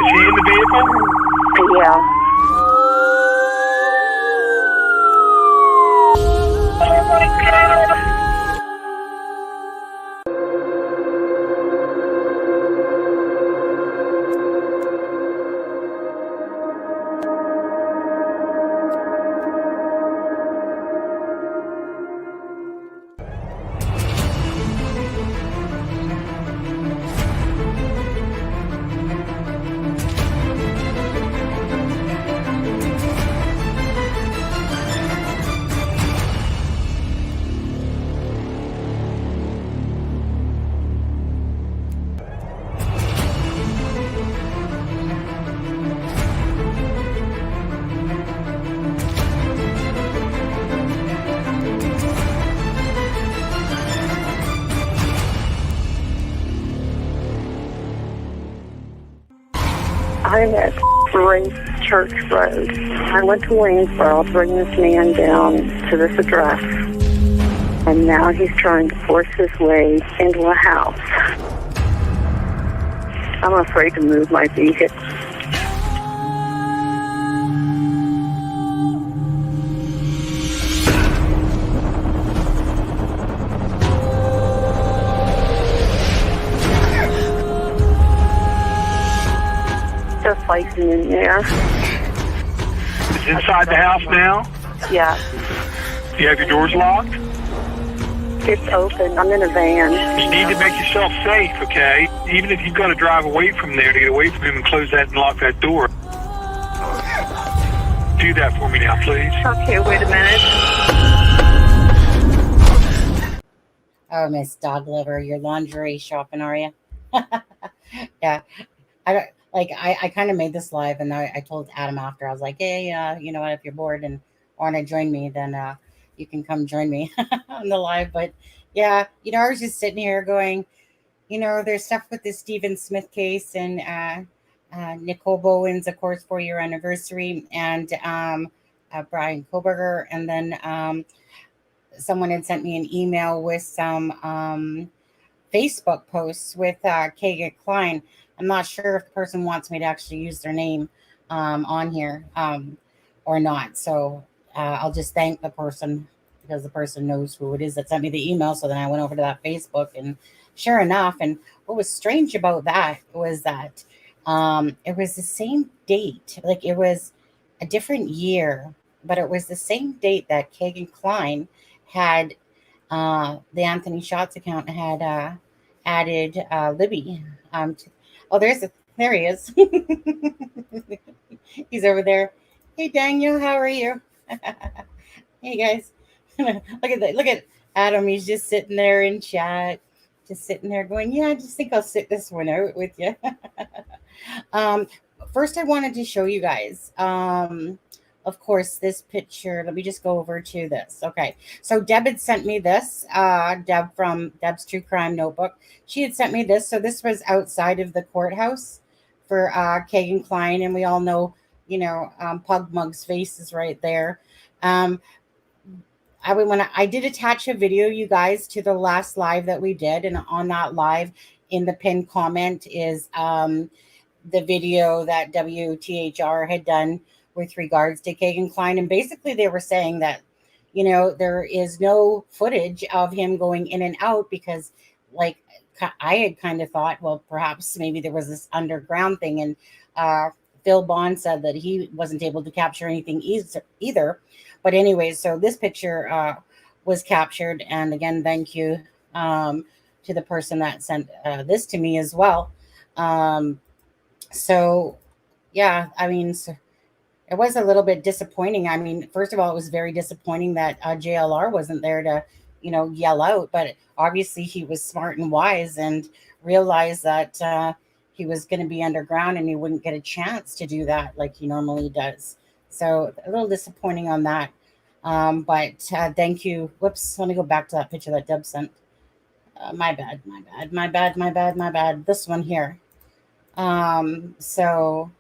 he in the vehicle? Yeah. Oh my God. I'm at Grace Church Road. I went to Waynesboro to bring this man down to this address. And now he's trying to force his way into a house. I'm afraid to move my vehicle. They're fighting in there. It's inside the house now? Yeah. You have your doors locked? It's open. I'm in a van. You need to make yourself safe, okay? Even if you've got to drive away from there to get away from him and close that and lock that door. Do that for me now, please. Okay, wait a minute. Oh, Miss Dog Lover, you're lingerie shopping, are you? Yeah. I kind of made this live, and I told Adam after, I was like, hey, you know what, if you're bored and want to join me, then you can come join me on the live. But yeah, you know, I was just sitting here going, you know, there's stuff with the Stephen Smith case and Nicole Bowen's, of course, 4-year anniversary, and Bryan Kohberger. And then someone had sent me an email with some Facebook posts with Kegan Kline. I'm not sure if the person wants me to actually use their name on here or not. So I'll just thank the person because the person knows who it is that sent me the email. So then I went over to that Facebook, and sure enough, and what was strange about that was that it was the same date. Like, it was a different year, but it was the same date that Kegan Kline had the Anthony Shots account had added Libby there he is. He's over there. Hey, Daniel, how are you? Hey, guys. Look at Adam. He's just sitting there in chat, just sitting there going, yeah, I just think I'll sit this one out with you. First, I wanted to show you guys, of course, this picture. Let me just go over to this. Okay. So Deb had sent me this, Deb from Deb's True Crime Notebook. She had sent me this. So this was outside of the courthouse for Kegan Kline. And we all know, you know, Pug Mug's face is right there. I did attach a video, you guys, to the last live that we did. And on that live, in the pinned comment is the video that WTHR had done with regards to Kegan Kline. And basically they were saying that, you know, there is no footage of him going in and out because, like, I had kind of thought, well, perhaps maybe there was this underground thing. And Phil Bond said that he wasn't able to capture anything either. But anyway, so this picture was captured. And again, thank you to the person that sent this to me as well. So, yeah, I mean, it was a little bit disappointing. I mean, first of all, it was very disappointing that JLR wasn't there to, you know, yell out. But obviously he was smart and wise and realized that he was going to be underground and he wouldn't get a chance to do that like he normally does. So a little disappointing on that. But thank you. Whoops. Let me go back to that picture that Deb sent. My bad. This one here. So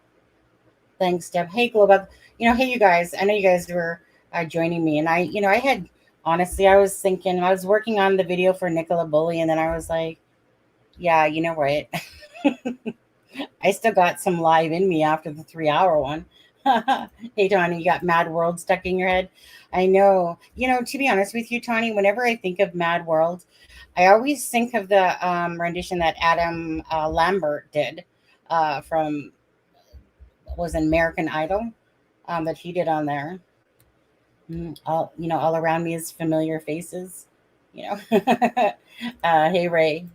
thanks, Deb. Hey, Global. You know, hey, you guys. I know you guys were joining me. And I had, honestly, I was thinking, I was working on the video for Nicola Bulley. And then I was like, yeah, you know what? I still got some live in me after the 3 hour one. Hey, Tawny, you got Mad World stuck in your head? I know. To be honest with you, Tawny, whenever I think of Mad World, I always think of the rendition that Adam Lambert did from was an American Idol that he did on there. All around me is familiar faces. You know, hey Ray,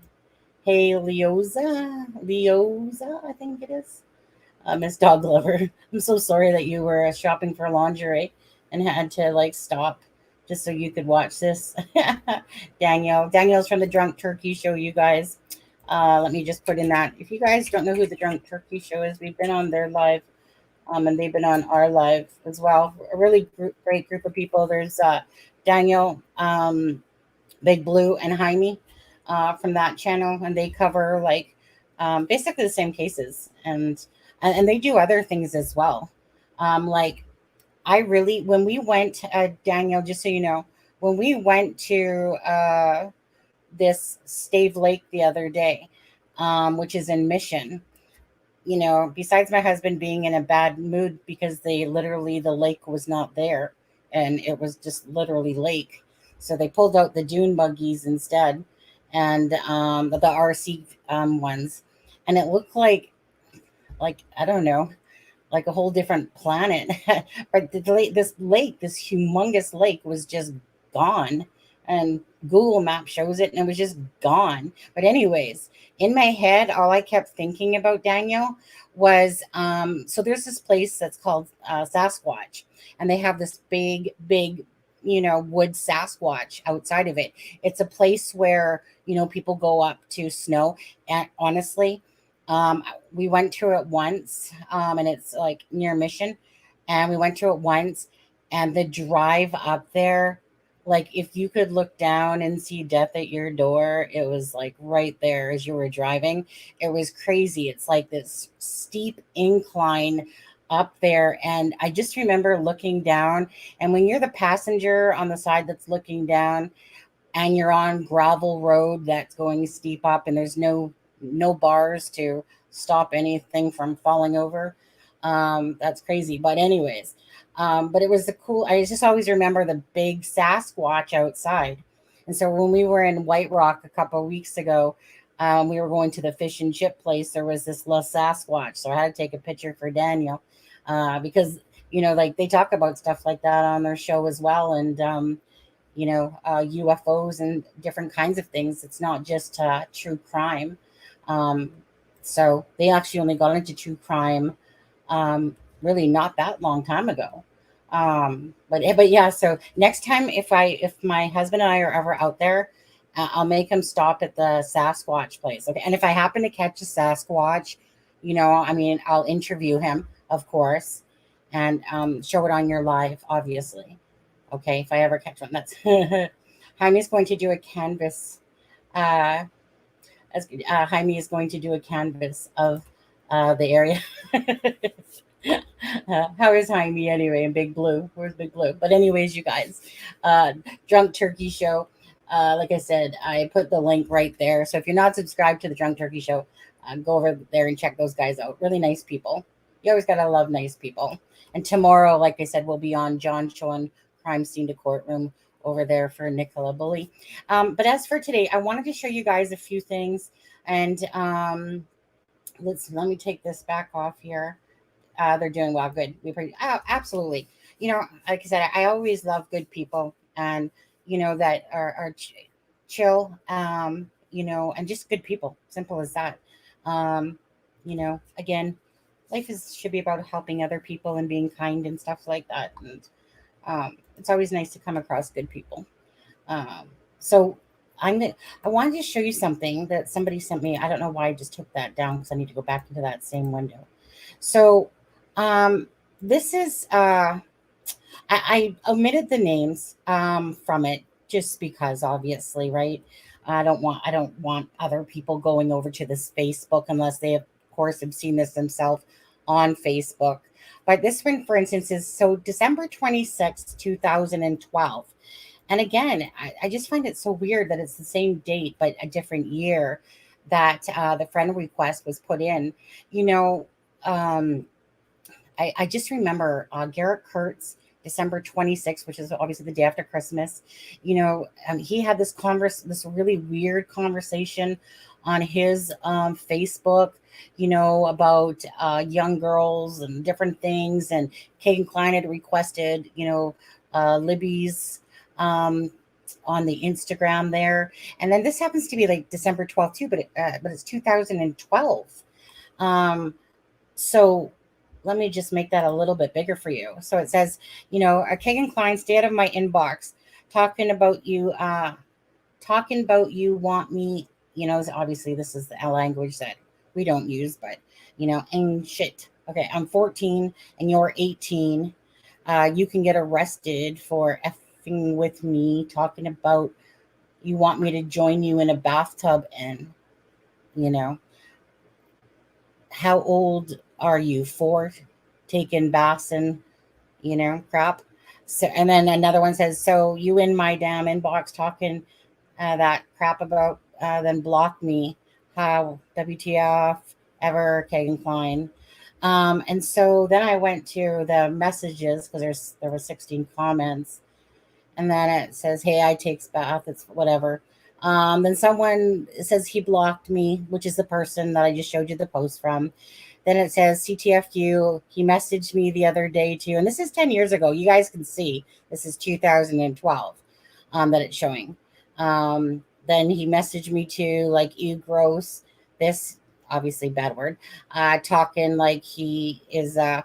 hey Leoza, I think it is. Miss Dog Lover. I'm so sorry that you were shopping for lingerie and had to like stop just so you could watch this. Danielle's from the Drunk Turkey Show, you guys. Let me just put in that. If you guys don't know who the Drunk Turkey Show is, we've been on their live, and they've been on our live as well. A really great group of people. There's Daniel, Big Blue, and Jaime from that channel, and they cover like basically the same cases, and they do other things as well. Like when we went, Daniel, just so you know, when we went to this Stave Lake the other day, which is in Mission, besides my husband being in a bad mood because the lake was not there and it was just literally lake. So they pulled out the dune buggies instead and the RC ones. And it looked like I don't know, like a whole different planet. But this humongous lake was just gone. And Google Map shows it and it was just gone. But anyways, in my head, all I kept thinking about, Daniel, was so there's this place that's called Sasquatch, and they have this big wood Sasquatch outside of it. It's a place where people go up to snow. And honestly, we went to it once, and it's like near Mission, and we went to it once, and the drive up there, like if you could look down and see death at your door, it was like right there as you were driving. It was crazy. It's like this steep incline up there, and I just remember looking down, and when you're the passenger on the side that's looking down and you're on gravel road that's going steep up and there's no bars to stop anything from falling over, that's crazy. But anyways, but it was I just always remember the big Sasquatch outside. And so when we were in White Rock a couple of weeks ago, we were going to the fish and chip place. There was this little Sasquatch. So I had to take a picture for Daniel, because, like they talk about stuff like that on their show as well. And, UFOs and different kinds of things. It's not just true crime. So they actually only got into true crime really not that long time ago. But yeah, so next time if my husband and I are ever out there, I'll make him stop at the Sasquatch place. Okay. And if I happen to catch a Sasquatch, I'll interview him, of course, and show it on your live, obviously. Okay. If I ever catch one, that's Jaime's going to do a canvas. Jaime is going to do a canvas of the area. How is Jaime anyway? And Big Blue, where's Big Blue? But anyways, you guys, Drunk Turkey Show. Like I said, I put the link right there. So if you're not subscribed to the Drunk Turkey Show, go over there and check those guys out. Really nice people. You always gotta love nice people. And tomorrow, like I said, we'll be on John showing Crime Scene to Courtroom over there for Nicola Bulley. But as for today, I wanted to show you guys a few things. And let me take this back off here. They're doing well. Good. Absolutely. Like I said, I always love good people, and that are chill. And just good people. Simple as that. Again, life should be about helping other people and being kind and stuff like that. And it's always nice to come across good people. So I wanted to show you something that somebody sent me. I don't know why I just took that down because I need to go back into that same window. So this is I omitted the names from it just because, obviously, right? I don't want other people going over to this Facebook unless they, of course, have seen this themselves on Facebook. But this one, for instance, is December 26th, 2012. And again, I just find it so weird that it's the same date, but a different year, that the friend request was put in. You know, um, I just remember Garrett Kurtz, December 26th, which is obviously the day after Christmas. You know, he had this really weird conversation on his Facebook, you know, about young girls and different things. And Kegan Klein had requested, you know, Libby's um, on the Instagram there. And then this happens to be like December 12th too, but it's 2012. Um, so let me just make that a little bit bigger for you. So it says, you know, Kegan Klein, stay out of my inbox, talking about you want me, you know, obviously this is the language that we don't use, but you know, and shit. Okay, I'm 14 and you're 18. You can get arrested for effing with me, talking about you want me to join you in a bathtub and, you know, how old are you? 4, taking baths and, you know, crap. So, and then another one says, so you in my damn inbox talking that crap about, then block me. How WTF ever, Kegan Klein. And so then I went to the messages because there were 16 comments, and then it says, "Hey, I takes bath." It's whatever. Then someone says he blocked me, which is the person that I just showed you the post from. Then it says CTFU. He messaged me the other day too, and this is 10 years ago. You guys can see this is 2012 that it's showing. Then he messaged me too, like you gross. This obviously bad word. Talking like he is a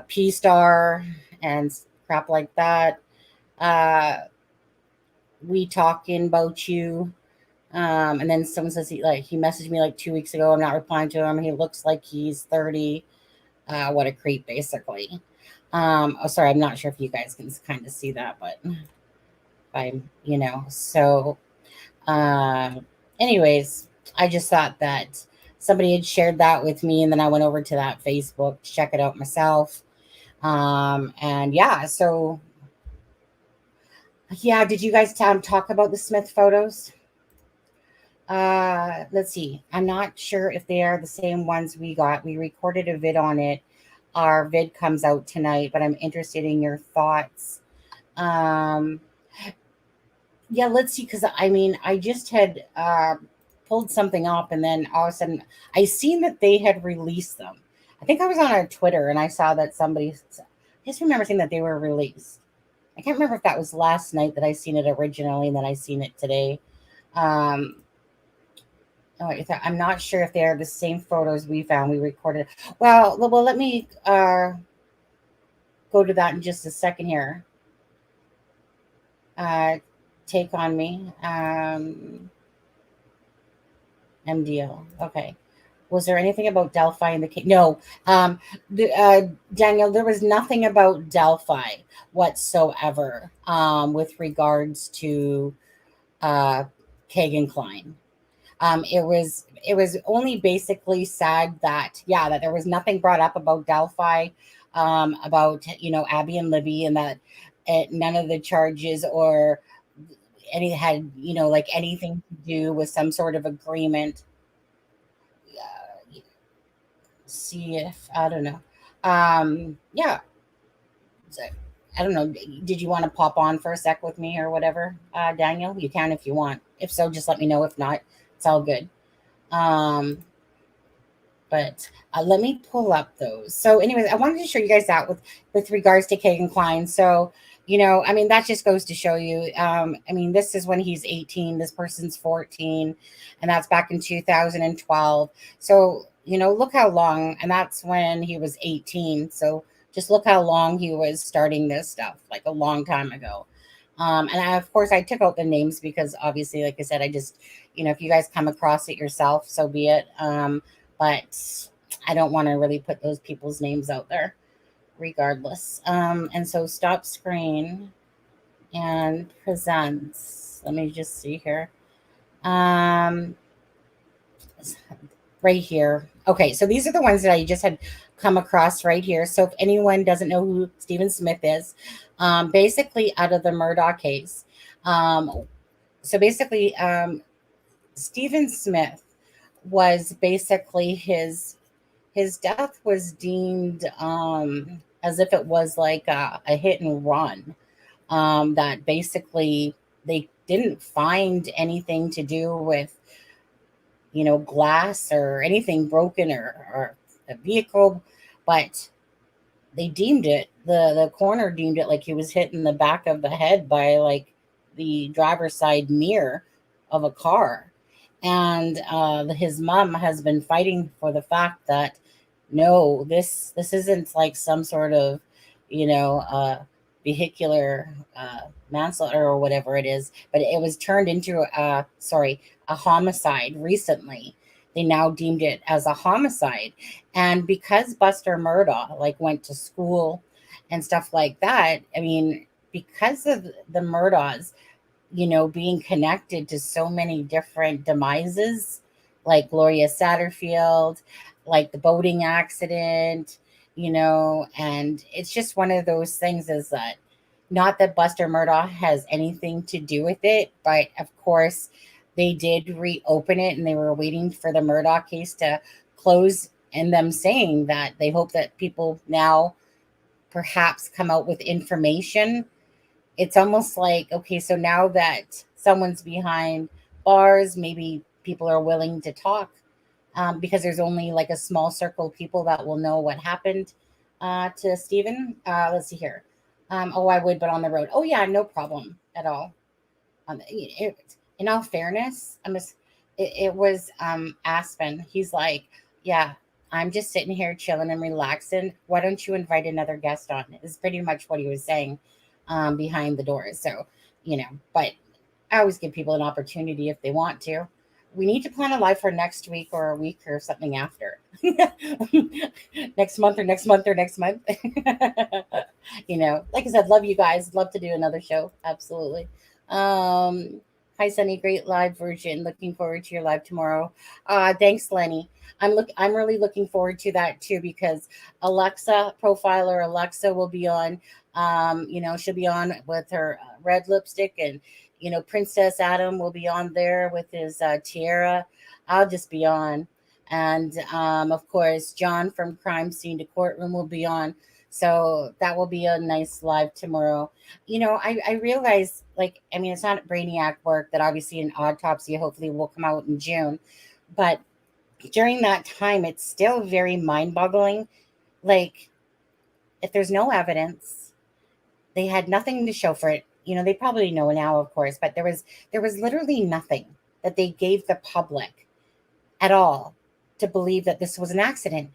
P star and crap like that. Uh, we talking about you. And then someone says he messaged me like 2 weeks ago. I'm not replying to him. He looks like he's 30. What a creep, basically. Oh, sorry, I'm not sure if you guys can kind of see that, but I'm, you know, so anyways, I just thought that somebody had shared that with me, and then I went over to that Facebook to check it out myself. And yeah, so yeah, did you guys talk about the Smith photos? Let's see. I'm not sure if they are the same ones we got. We recorded a vid on it. Our vid comes out tonight, but I'm interested in your thoughts. Um, yeah, let's see. Because I mean, I just had pulled something up, and then all of a sudden, I seen that they had released them. I think I was on our Twitter, and I saw that somebody. I just remember seeing that they were released. I can't remember if that was last night that I seen it originally, and then I seen it today. Um, Oh, I'm not sure if they're the same photos we found. We recorded. Well, let me go to that in just a second here. Take on me. MDO. Okay. Was there anything about Delphi in the case? No. Daniel, there was nothing about Delphi whatsoever with regards to Kegan Klein. It was only basically said that that there was nothing brought up about Delphi, about Abby and Libby, and that none of the charges or any had like anything to do with some sort of agreement. See if I don't know. Yeah. So, I don't know. Did you want to pop on for a sec with me or whatever, Daniel? You can if you want. If so, just let me know. If not, it's all good. But let me pull up those. So, anyways, I wanted to show you guys that with regards to Kegan Klein. So, I mean, that just goes to show you. I mean, this is when he's 18. This person's 14, and that's back in 2012. So, look how long, and that's when he was 18. So, just look how long he was starting this stuff, like a long time ago. And of course, I took out the names because obviously, like I said, I just, if you guys come across it yourself, so be it. But I don't want to really put those people's names out there regardless. And so stop screen and presents. Let me just see here. Right here. Okay, so these are the ones that I just had come across right here. So if anyone doesn't know who Stephen Smith is, basically out of the Murdaugh case. So basically, Stephen Smith was basically his death was deemed as if it was like a hit and run. That basically they didn't find anything to do with, glass or anything broken, or a vehicle, but they deemed it, the coroner deemed it like he was hit in the back of the head by like the driver's side mirror of a car. And his mom has been fighting for the fact that no, this isn't like some sort of, vehicular manslaughter or whatever it is, but it was turned into a homicide recently. They now deemed it as a homicide. And because Buster Murdaugh like went to school and stuff like that, I mean, because of the Murdaughs, being connected to so many different demises, like Gloria Satterfield, like the boating accident, and it's just one of those things, is that not that Buster Murdaugh has anything to do with it, but of course they did reopen it and they were waiting for the Murdaugh case to close, and them saying that they hope that people now perhaps come out with information. It's almost like, okay, so now that someone's behind bars, maybe people are willing to talk, because there's only like a small circle of people that will know what happened to Stephen. Let's see here. Oh, I would, but on the road. Oh, yeah, no problem at all. In all fairness, it was Aspen. He's like, yeah, I'm just sitting here chilling and relaxing. Why don't you invite another guest on? Is pretty much what he was saying behind the doors. So, but I always give people an opportunity if they want to. We need to plan a live for next week or a week or something after. Next month or next month or next month. Like I said, love you guys. Love to do another show. Absolutely. Hi, Sunny. Great live version. Looking forward to your live tomorrow. Thanks, Lenny. I'm really looking forward to that too, because Alexa profiler Alexa will be on. She'll be on with her red lipstick, and Princess Adam will be on there with his tiara. I'll just be on, and of course John from Crime Scene to Courtroom will be on. So that will be a nice live tomorrow. I realize, like, I mean, it's not Brainiac work that obviously an autopsy hopefully will come out in June, but during that time, it's still very mind boggling. Like, if there's no evidence, they had nothing to show for it. They probably know now, of course, but there was literally nothing that they gave the public at all to believe that this was an accident.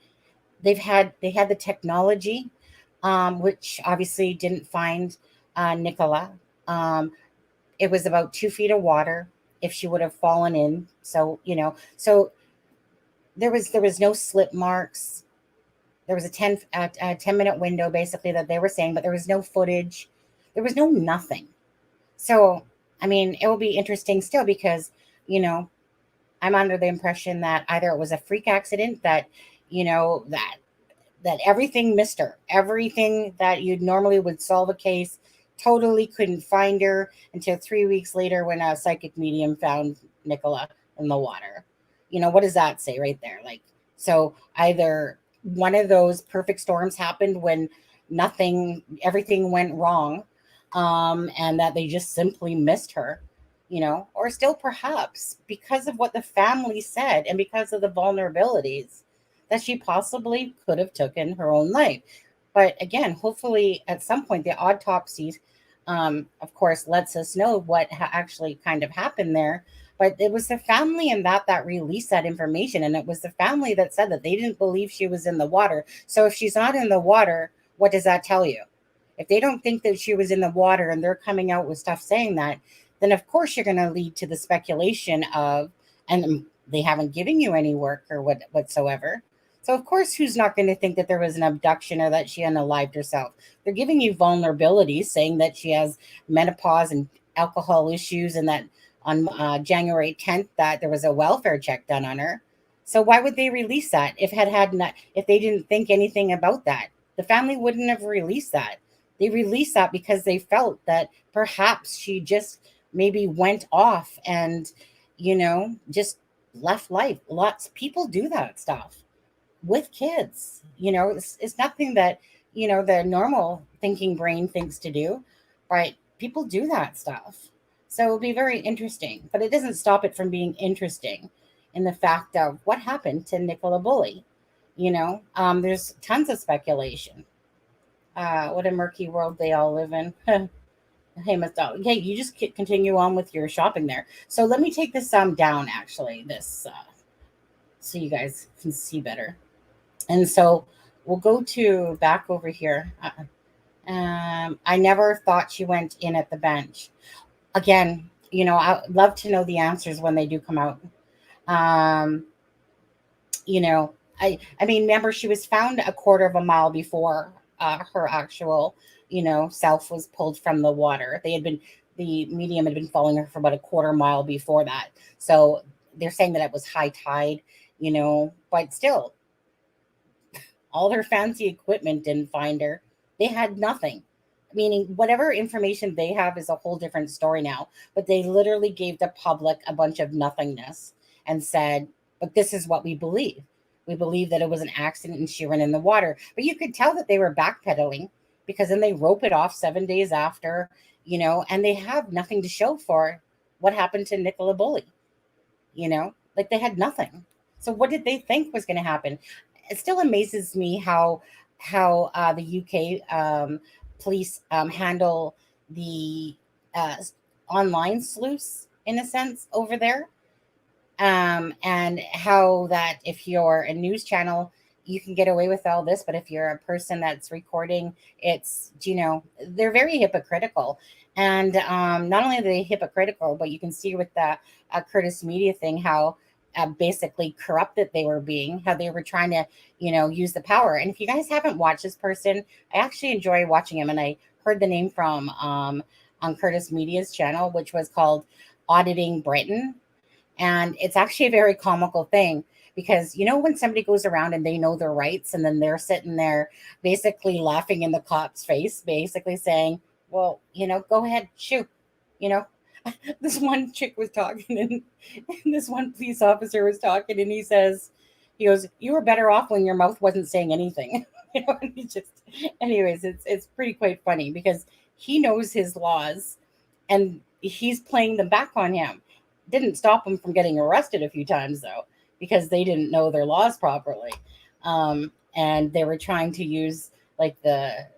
They had the technology, which obviously didn't find Nicola. It was about 2 feet of water if she would have fallen in. So so there was no slip marks. There was a 10-minute window basically that they were saying, but there was no footage. There was no nothing. So, I mean, it will be interesting still, because, I'm under the impression that either it was a freak accident, that, that everything missed her. Everything that you normally would solve a case, totally couldn't find her until 3 weeks later when a psychic medium found Nicola in the water. What does that say right there? Like, so either one of those perfect storms happened when everything went wrong, and that they just simply missed her, or still perhaps because of what the family said and because of the vulnerabilities, that she possibly could have taken her own life. But again, hopefully at some point the autopsy, of course, lets us know what actually kind of happened there. But it was the family and that released that information, and it was the family that said that they didn't believe she was in the water. So if she's not in the water, what does that tell you? If they don't think that she was in the water and they're coming out with stuff saying that, then of course you're going to lead to the speculation of, and they haven't given you any work or whatsoever. So of course, who's not going to think that there was an abduction or that she unalived herself? They're giving you vulnerabilities, saying that she has menopause and alcohol issues, and that on January 10th that there was a welfare check done on her. So why would they release that if they didn't think anything about that? The family wouldn't have released that. They released that because they felt that perhaps she just maybe went off and, just left life. Lots of people do that stuff with kids. It's nothing that, the normal thinking brain thinks to do, but people do that stuff. So it'll be very interesting, but it doesn't stop it from being interesting in the fact of what happened to Nicola Bulley. There's tons of speculation. What a murky world they all live in. Hey, Miss Doll. Hey, you just continue on with your shopping there. So let me take this down, actually, this so you guys can see better. And so we'll go to back over here. I never thought she went in at the bench. Again, I'd love to know the answers when they do come out. Um, I mean, remember, she was found a quarter of a mile before her actual, self was pulled from the water. The medium had been following her for about a quarter mile before that. So they're saying that it was high tide, but still, all their fancy equipment didn't find her. They had nothing. Meaning, whatever information they have is a whole different story now. But they literally gave the public a bunch of nothingness and said, but this is what we believe. We believe that it was an accident and she ran in the water. But you could tell that they were backpedaling, because then they rope it off 7 days after, and they have nothing to show for what happened to Nicola Bulley. Like they had nothing. So what did they think was going to happen? It still amazes me how the UK police handle the online sleuths, in a sense, over there. And how that if you're a news channel, you can get away with all this, but if you're a person that's recording, it's, they're very hypocritical. And not only are they hypocritical, but you can see with the Curtis Media thing how basically corrupted they were being, how they were trying to, use the power. And if you guys haven't watched this person, I actually enjoy watching him. And I heard the name from on Curtis Media's channel, which was called Auditing Britain. And it's actually a very comical thing, because, when somebody goes around and they know their rights, and then they're sitting there basically laughing in the cop's face, basically saying, well, go ahead, shoot. This one chick was talking, and this one police officer was talking, and he goes, you were better off when your mouth wasn't saying anything. And he just, anyways, it's pretty quite funny, because he knows his laws and he's playing them back on him. Didn't stop him from getting arrested a few times, though, because they didn't know their laws properly. And they were trying to use like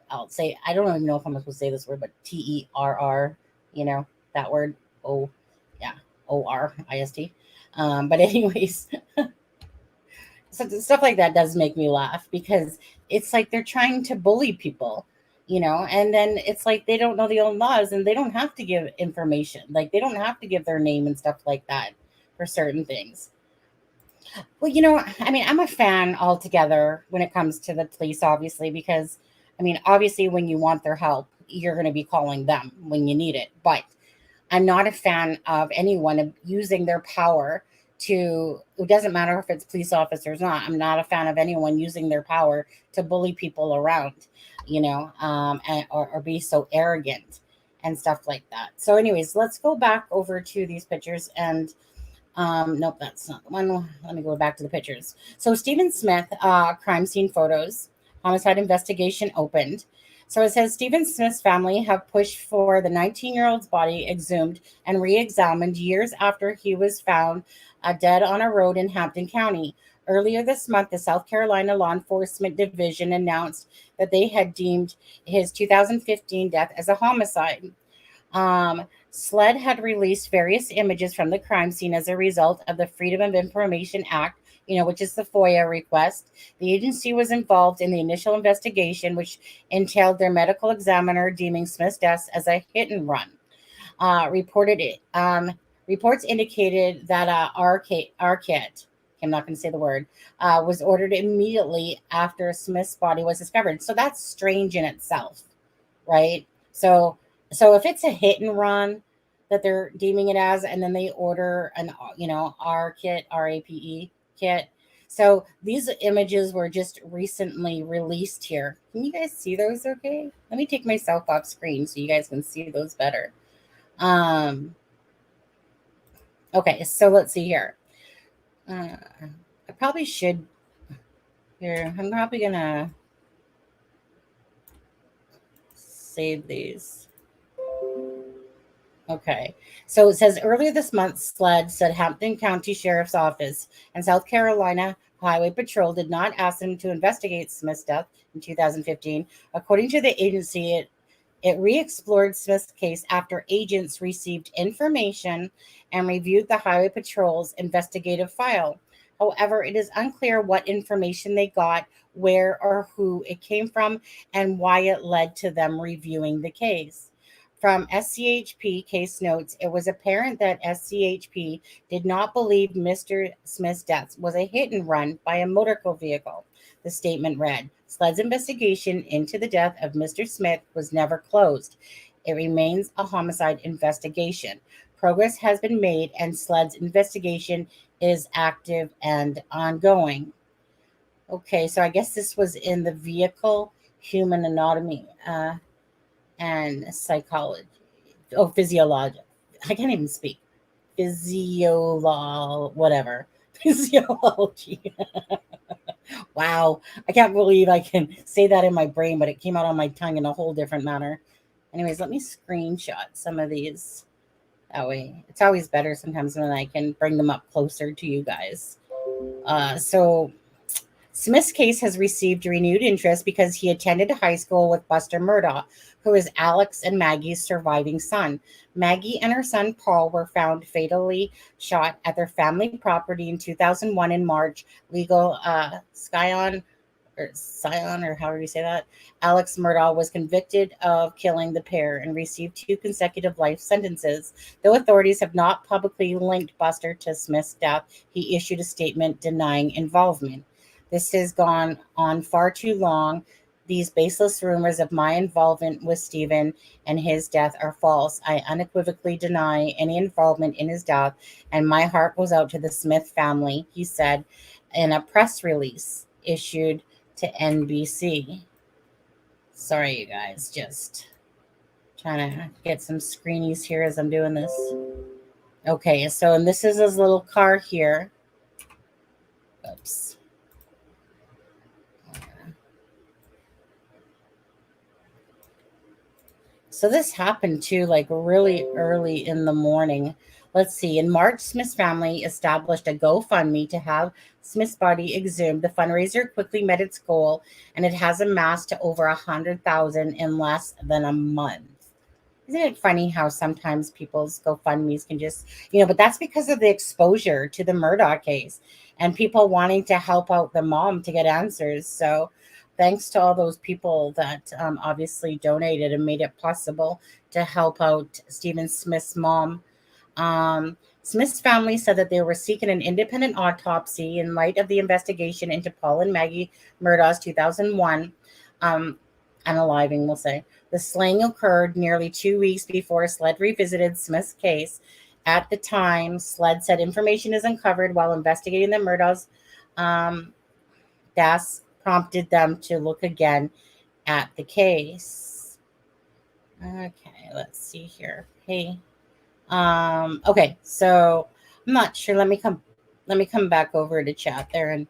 I'll say, I don't even know if I'm supposed to say this word, but TERR, that word. ORIST. But anyways, so stuff like that does make me laugh, because it's like they're trying to bully people, and then it's like they don't know the old laws, and they don't have to give information. Like they don't have to give their name and stuff like that for certain things. Well, I mean, I'm a fan altogether when it comes to the police, obviously, because, I mean, obviously when you want their help, you're going to be calling them when you need it. But I'm not a fan of anyone using their power it doesn't matter if it's police officers or not. I'm not a fan of anyone using their power to bully people around, or be so arrogant and stuff like that. So anyways, let's go back over to these pictures and nope, that's not the one. Let me go back to the pictures. So Stephen Smith, crime scene photos, homicide investigation opened. So it says Stephen Smith's family have pushed for the 19-year-old's body exhumed and re-examined years after he was found dead on a road in Hampton County. Earlier this month, the South Carolina Law Enforcement Division announced that they had deemed his 2015 death as a homicide. SLED had released various images from the crime scene as a result of the Freedom of Information Act, which is the FOIA request. The agency was involved in the initial investigation, which entailed their medical examiner deeming Smith's death as a hit and run. Reports indicated that Arquette, I'm not going to say the word, was ordered immediately after Smith's body was discovered. So that's strange in itself, right? So if it's a hit and run that they're deeming it as, and then they order an, R kit, RAPE kit. So these images were just recently released here. Can you guys see those okay? Let me take myself off screen so you guys can see those better. Okay, so let's see here. I probably should. Here, I'm probably gonna save these. Okay. So it says earlier this month, SLED said Hampton County Sheriff's Office and South Carolina Highway Patrol did not ask them to investigate Smith's death in 2015. According to the agency, it re-explored Smith's case after agents received information and reviewed the Highway Patrol's investigative file. However, it is unclear what information they got, where or who it came from, and why it led to them reviewing the case. From SCHP case notes, it was apparent that SCHP did not believe Mr. Smith's death was a hit and run by a motor vehicle. The statement read, SLED's investigation into the death of Mr. Smith was never closed. It remains a homicide investigation. Progress has been made, and SLED's investigation is active and ongoing. Okay, so I guess this was in the vehicle, human anatomy, and psychology. Oh, physiology. I can't even speak. Whatever. Physiology. Wow. I can't believe I can say that in my brain, but it came out on my tongue in a whole different manner. Anyways, let me screenshot some of these. That way, it's always better sometimes when I can bring them up closer to you guys. So Smith's case has received renewed interest because he attended high school with Buster Murdaugh, who is Alex and Maggie's surviving son. Maggie and her son Paul were found fatally shot at their family property in 2001 in March. Legal Scion, or however you say that, Alex Murdaugh was convicted of killing the pair and received 2 consecutive life sentences. Though authorities have not publicly linked Buster to Smith's death, he issued a statement denying involvement. This has gone on far too long. These baseless rumors of my involvement with Stephen and his death are false. I unequivocally deny any involvement in his death, and my heart goes out to the Smith family, he said in a press release issued to NBC. Sorry, you guys, just trying to get some screenies here as I'm doing this. Okay, so and this is his little car here. Oops. So this happened too, like really early in the morning. Let's see. In March, Smith's family established a GoFundMe to have Smith's body exhumed. The fundraiser quickly met its goal, and it has amassed to over 100,000 in less than a month. Isn't it funny how sometimes people's GoFundMe's can just, but that's because of the exposure to the Murdaugh case and people wanting to help out the mom to get answers. So thanks to all those people that obviously donated and made it possible to help out Stephen Smith's mom. Smith's family said that they were seeking an independent autopsy in light of the investigation into Paul and Maggie Murdaugh's 2001 unaliving, we'll say. The slaying occurred nearly 2 weeks before SLED revisited Smith's case. At the time, SLED said information is uncovered while investigating the Murdaugh's deaths prompted them to look again at the case. Okay, let's see here. Hey. Okay, so I'm not sure. Let me come back over to chat there, and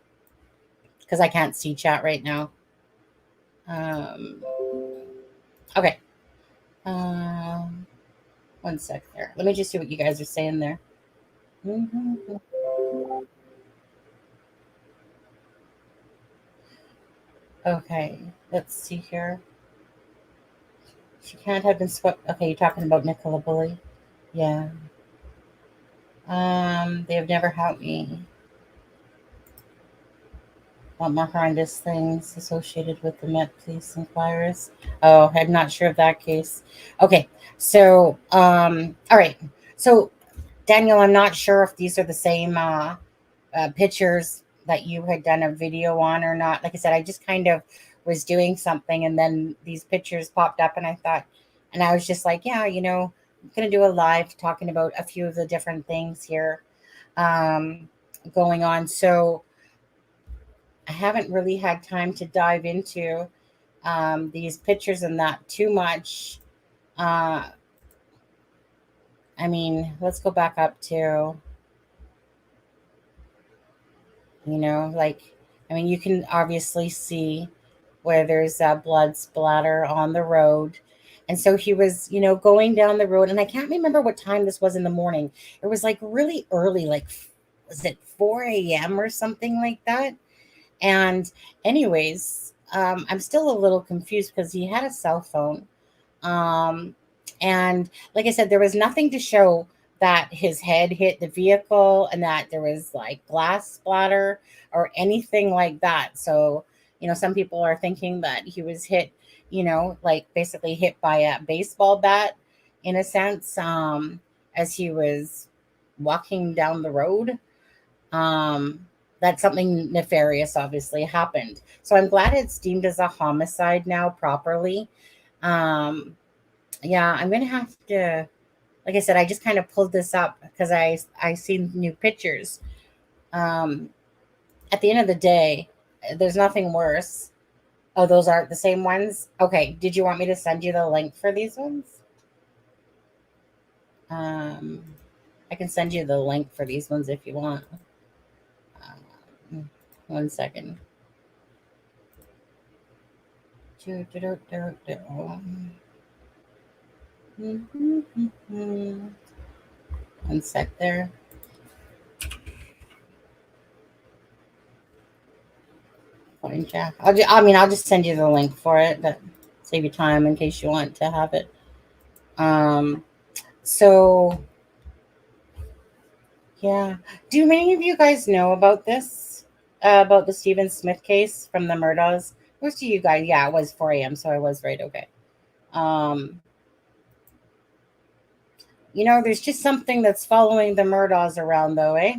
because I can't see chat right now. Okay. One sec there. Let me just see what you guys are saying there. Okay, let's see here. She can't have been swept. Okay, you're talking about Nicola Bulley. Yeah. They have never helped me. Want more horrendous things associated with the Met Police inquiries. Oh, I'm not sure of that case. Okay, so all right. So Daniel, I'm not sure if these are the same pictures that you had done a video on or not. Like I said, I just kind of was doing something, and then these pictures popped up, and I thought, and I was just like, yeah, I'm gonna do a live talking about a few of the different things here going on. So I haven't really had time to dive into these pictures and that too much. I mean, let's go back up to Like, I mean, you can obviously see where there's blood splatter on the road. And so he was, going down the road. And I can't remember what time this was in the morning. It was like really early, like, was it 4 a.m. or something like that? And, anyways, I'm still a little confused because he had a cell phone. Um, and like I said, there was nothing to show that his head hit the vehicle and that there was like glass splatter or anything like that. So, some people are thinking that he was hit, like basically hit by a baseball bat in a sense, as he was walking down the road. That something nefarious obviously happened. So I'm glad it's deemed as a homicide now properly. Um, yeah, I'm gonna have to. Like I said, I just kind of pulled this up because I seen new pictures. Um, at the end of the day, there's nothing worse. Oh, those aren't the same ones. Okay, did you want me to send you the link for these ones? Um, I can send you the link for these ones if you want. One second. One sec there. Fine, Jack. I'll just send you the link for it. That save you time in case you want to have it. Um, so yeah. Do many of you guys know about this? About the Stephen Smith case from the Murdaugh? Where's do you guys? Yeah, it was 4 a.m. So I was right. Okay. Um, there's just something that's following the Murdaughs around, though, eh?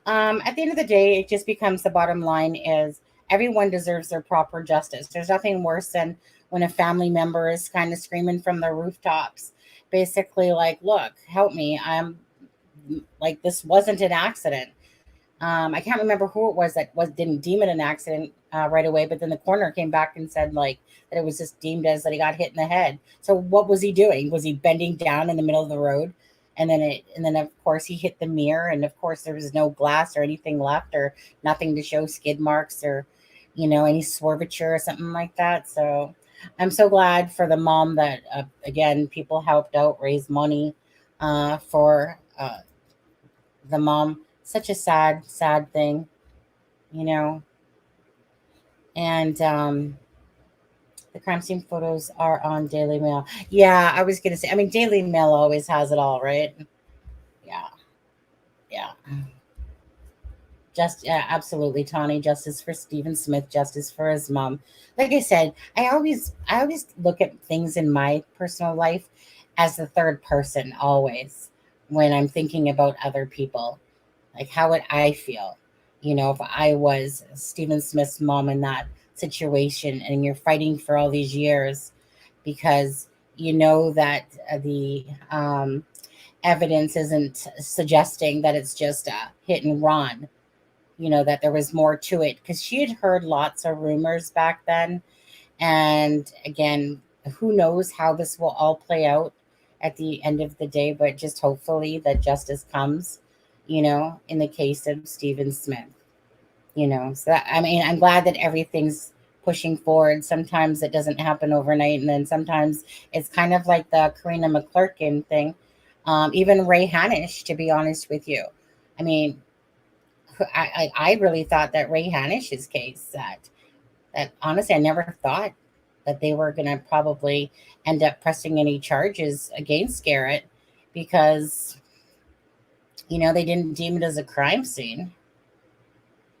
At the end of the day, it just becomes the bottom line is everyone deserves their proper justice. There's nothing worse than when a family member is kind of screaming from the rooftops, basically like, "Look, help me! I'm like this wasn't an accident." I can't remember who it was that didn't deem it an accident right away, but then the coroner came back and said like that it was just deemed as that he got hit in the head. So what was he doing? Was he bending down in the middle of the road? And then of course he hit the mirror, and of course there was no glass or anything left, or nothing to show skid marks or any swervature or something like that. So I'm so glad for the mom that again people helped out raise money for the mom. Such a sad thing, you know. And the crime scene photos are on Daily Mail. Yeah, I was gonna say. I mean, Daily Mail always has it all, right? Yeah, yeah. Just yeah, absolutely, Tawny. Justice for Stephen Smith. Justice for his mom. Like I said, I always look at things in my personal life as the third person always when I'm thinking about other people. Like, how would I feel, if I was Stephen Smith's mom in that situation, and you're fighting for all these years because you know that the evidence isn't suggesting that it's just a hit and run, that there was more to it because she had heard lots of rumors back then. And again, who knows how this will all play out at the end of the day, but just hopefully that justice comes, in the case of Stephen Smith, So that, I mean, I'm glad that everything's pushing forward. Sometimes it doesn't happen overnight, and then sometimes it's kind of like the Karina McClurkin thing. Even Ray Hanish, to be honest with you. I mean, I really thought that Ray Hanish's case that honestly I never thought that they were going to probably end up pressing any charges against Garrett because they didn't deem it as a crime scene.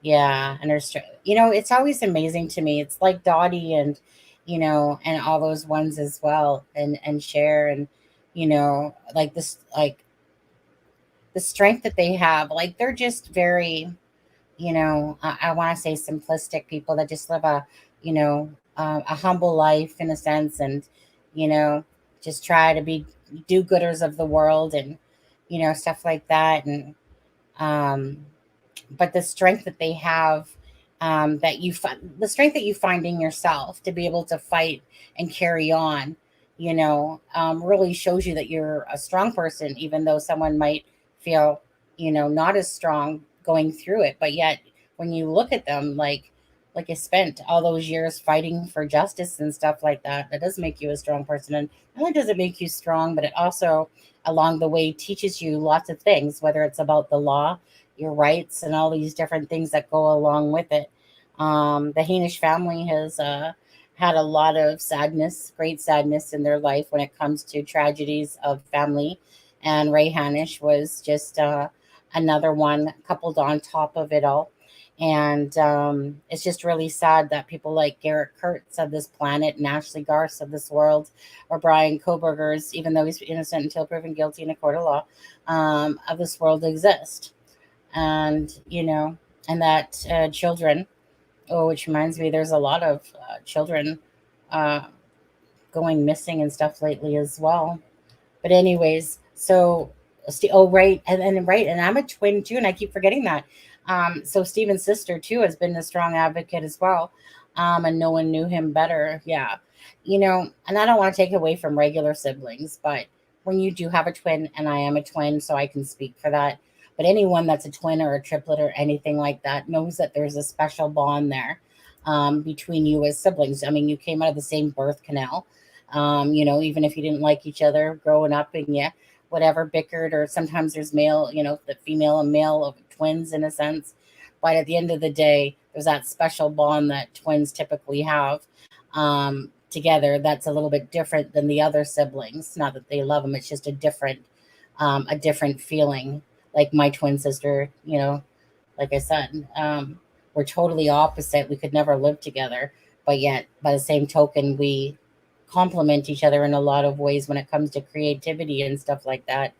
Yeah, and there's it's always amazing to me. It's like Dottie and and all those ones as well, and Cher, and like this, like the strength that they have. Like they're just very I want to say simplistic people that just live a humble life in a sense, and you know just try to be do-gooders of the world, and stuff like that. And um but the strength that they have, the strength that you find in yourself to be able to fight and carry on, really shows you that you're a strong person, even though someone might feel not as strong going through it. But yet when you look at them, like you spent all those years fighting for justice and stuff like that, that does make you a strong person. And not only does it make you strong, but it also along the way teaches you lots of things, whether it's about the law, your rights, and all these different things that go along with it. The Hainish family has had a lot of sadness, great sadness in their life when it comes to tragedies of family. And Ray Hanish was just another one coupled on top of it all. And it's just really sad that people like Garrett Kurtz of this planet and Ashley Garce of this world, or Bryan Kohberger's, even though he's innocent until proven guilty in a court of law, of this world exist. And, and that children, oh, which reminds me, there's a lot of children uh, going missing and stuff lately as well. But anyways, so oh right, and right, and I'm a twin too, and I keep forgetting that. So Stephen's sister too has been a strong advocate as well, and no one knew him better. Yeah, and I don't want to take away from regular siblings, but when you do have a twin, and I am a twin, so I can speak for that. But anyone that's a twin or a triplet or anything like that knows that there's a special bond there between you as siblings. I mean, you came out of the same birth canal. Even if you didn't like each other growing up and whatever, bickered, or sometimes there's male, the female and male of twins in a sense. But at the end of the day, there's that special bond that twins typically have together that's a little bit different than the other siblings. Not that they love them, it's just a different feeling. Like my twin sister, like I said, we're totally opposite. We could never live together, but yet by the same token, we complement each other in a lot of ways when it comes to creativity and stuff like that.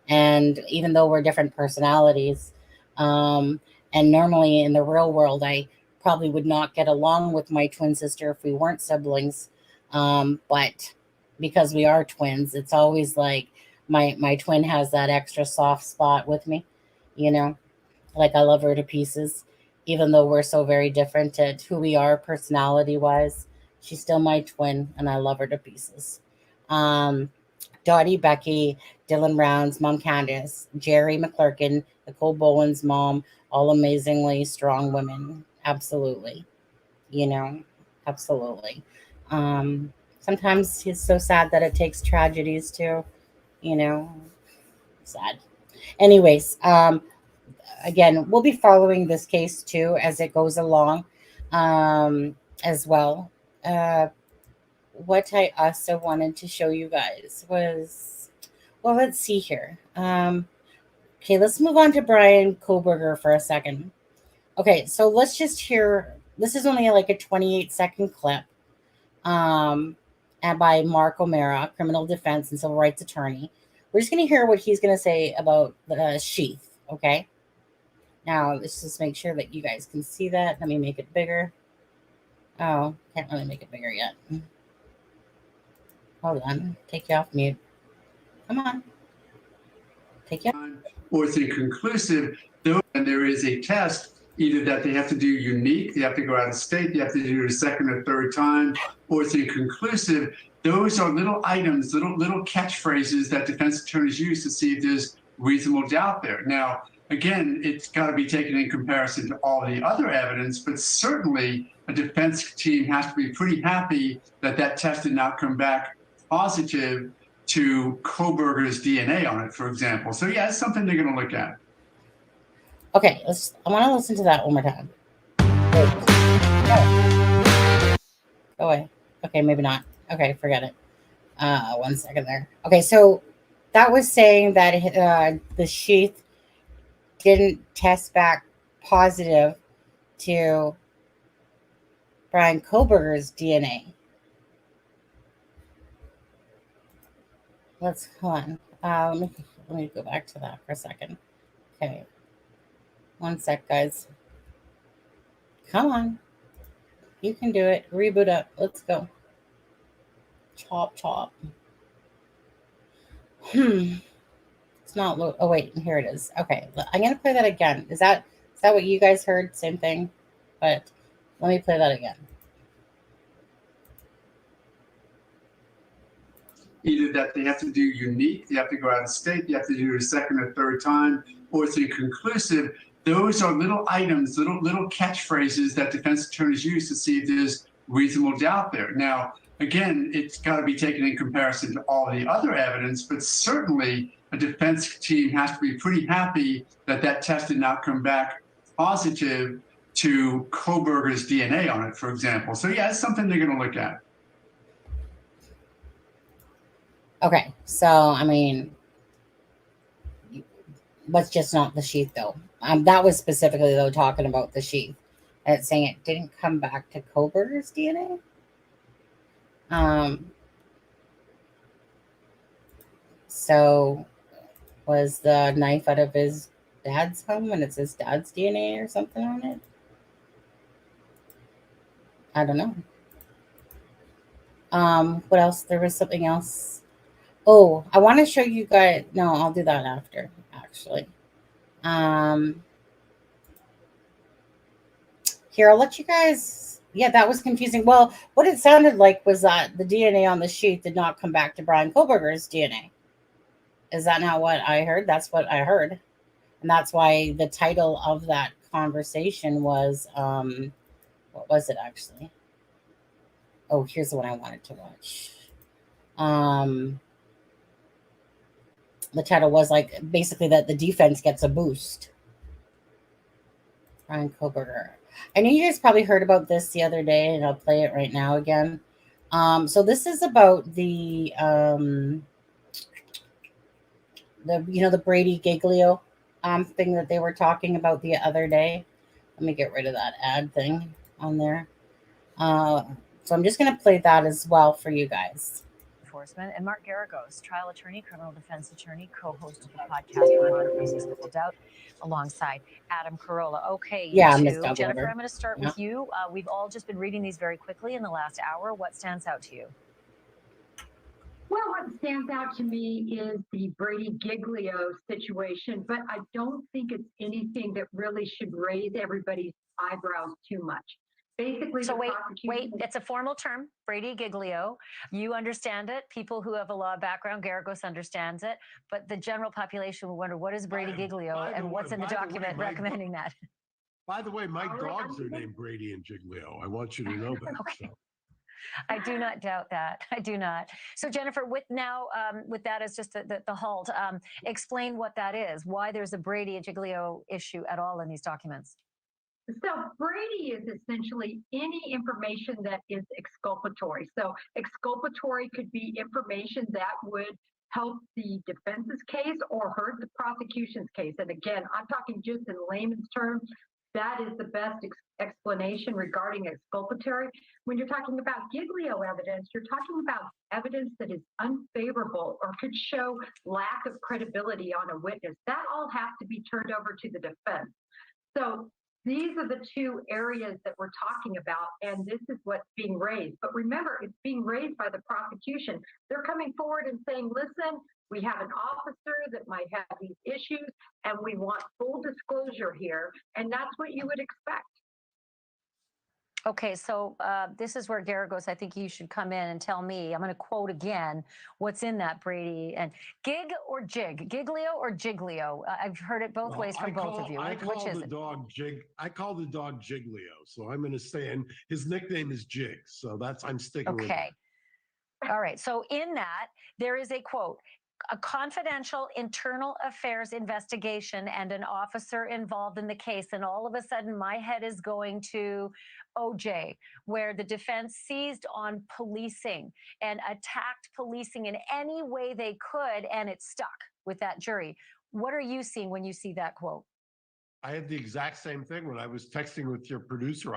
And even though we're different personalities, and normally in the real world, I probably would not get along with my twin sister if we weren't siblings. But because we are twins, it's always like my twin has that extra soft spot with me, like I love her to pieces, even though we're so very different at who we are personality wise. She's still my twin, and I love her to pieces. Dottie, Becky, Dylan Brown's mom, Candace, Jerry McClurkin, Nicole Bowen's mom, all amazingly strong women. Absolutely. Absolutely. Sometimes it's so sad that it takes tragedies too, sad. Anyways, again, we'll be following this case too as it goes along as well. What I also wanted to show you guys was, well, let's see here. Okay, let's move on to Bryan Kohberger for a second. Okay, so let's just hear, this is only like a 28-second clip and by Mark O'Mara, criminal defense and civil rights attorney. We're just going to hear what he's going to say about the sheath, okay? Now, let's just make sure that you guys can see that. Let me make it bigger. Oh, can't really make it bigger yet. Hold on. Take you off mute. Come on. Take you off. Or it's inconclusive, though, and there is a test, either that they have to do unique, they have to go out of state, they have to do it a second or third time, or it's inconclusive. Those are little items, little catchphrases that defense attorneys use to see if there's reasonable doubt there. Now, again, it's got to be taken in comparison to all the other evidence, but certainly a defense team has to be pretty happy that that test did not come back positive to Kohberger's DNA on it, for example. So yeah, it's something they're going to look at. Okay, I want to listen to that one more time. Wait. Go away. Okay, maybe not. Okay, forget it. 1 second there. Okay, so that was saying that the sheath didn't test back positive to Bryan Kohberger's DNA. Hold on. Let me go back to that for a second. Okay. 1 sec, guys. Come on. You can do it. Reboot up. Let's go. Chop. It's not. Oh wait, here it is. Okay, I'm gonna play that again. Is that what you guys heard? Same thing, but let me play that again. Either that they have to do unique, they have to go out of state, they have to do it a second or third time, or it's inconclusive. those are little items, little catchphrases that defense attorneys use to see if there's reasonable doubt there. Now, again, it's got to be taken in comparison to all the other evidence, but certainly a defense team has to be pretty happy that that test did not come back positive to Kohberger's DNA on it, for example. So yeah, it's something they're going to look at. Okay, so I mean, but just not the sheath though. That was specifically though talking about the sheath. And it's saying it didn't come back to Kohberger's DNA. So was the knife out of his dad's home and it's his dad's DNA or something on it? I don't know. What else? There was something else. Oh, I want to show you guys. No, I'll do that after, actually. Here, I'll let you guys. Yeah, that was confusing. Well, what it sounded like was that the DNA on the sheet did not come back to Bryan Kohberger's DNA. Is that not what I heard? That's what I heard. And that's why the title of that conversation was, what was it actually? Oh, here's the one I wanted to watch. The title was like basically that the defense gets a boost. Bryan Kohberger. I know you guys probably heard about this the other day, and I'll play it right now again. So this is about the the Brady Giglio thing that they were talking about the other day. Let me get rid of that ad thing on there. So I'm just going to play that as well for you guys. Enforcement and Mark Garagos, trial attorney, criminal defense attorney, co-host of the podcast Beyond Reasonable Doubt, alongside Adam Carolla. Okay, yeah, Jennifer, I'm going to start with you. We've all just been reading these very quickly in the last hour. What stands out to you? Well, what stands out to me is the Brady Giglio situation, but I don't think it's anything that really should raise everybody's eyebrows too much. Basically, so wait, it's a formal term, Brady Giglio. You understand it. People who have a law background, Garagos understands it. But the general population will wonder, what is Brady Giglio and what's in the document recommending that? By the way, my dogs are named Brady and Giglio. I want you to know that. Okay. So. I do not doubt that. I do not. So Jennifer, with that as just the halt, explain what that is, why there's a Brady and Giglio issue at all in these documents. So Brady is essentially any information that is exculpatory. So exculpatory could be information that would help the defense's case or hurt the prosecution's case. And again, I'm talking just in layman's terms. That is the best explanation regarding exculpatory. When you're talking about Giglio evidence, you're talking about evidence that is unfavorable or could show lack of credibility on a witness. That all has to be turned over to the defense. So these are the two areas that we're talking about, and this is what's being raised. But remember, it's being raised by the prosecution. They're coming forward and saying, listen, we have an officer that might have these issues, and we want full disclosure here, and that's what you would expect. Okay, so this is where Garagos, I think you should come in and tell me, I'm going to quote again, what's in that Brady and Gig or Jig, Giglio or Giglio? I've heard it both ways from both of you. Which is it? I call the dog Giglio, so I'm going to say, and his nickname is Jig, so I'm sticking with it. Okay. All right, so in that, there is a quote, a confidential internal affairs investigation and an officer involved in the case. And all of a sudden, my head is going to OJ, where the defense seized on policing and attacked policing in any way they could, and it stuck with that jury. What are you seeing when you see that quote? I had the exact same thing when I was texting with your producer.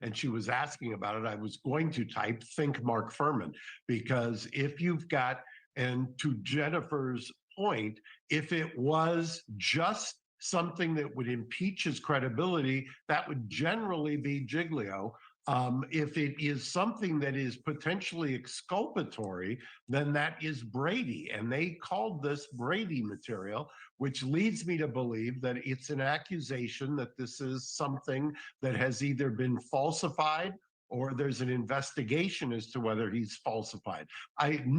And she was asking about it. I was going to type, think Mark Furman, because if you've got, and to Jennifer's point, if it was just something that would impeach his credibility, that would generally be Giglio. If it is something that is potentially exculpatory, then that is Brady. And they called this Brady material, which leads me to believe that it's an accusation that this is something that has either been falsified or there's an investigation as to whether he's falsified.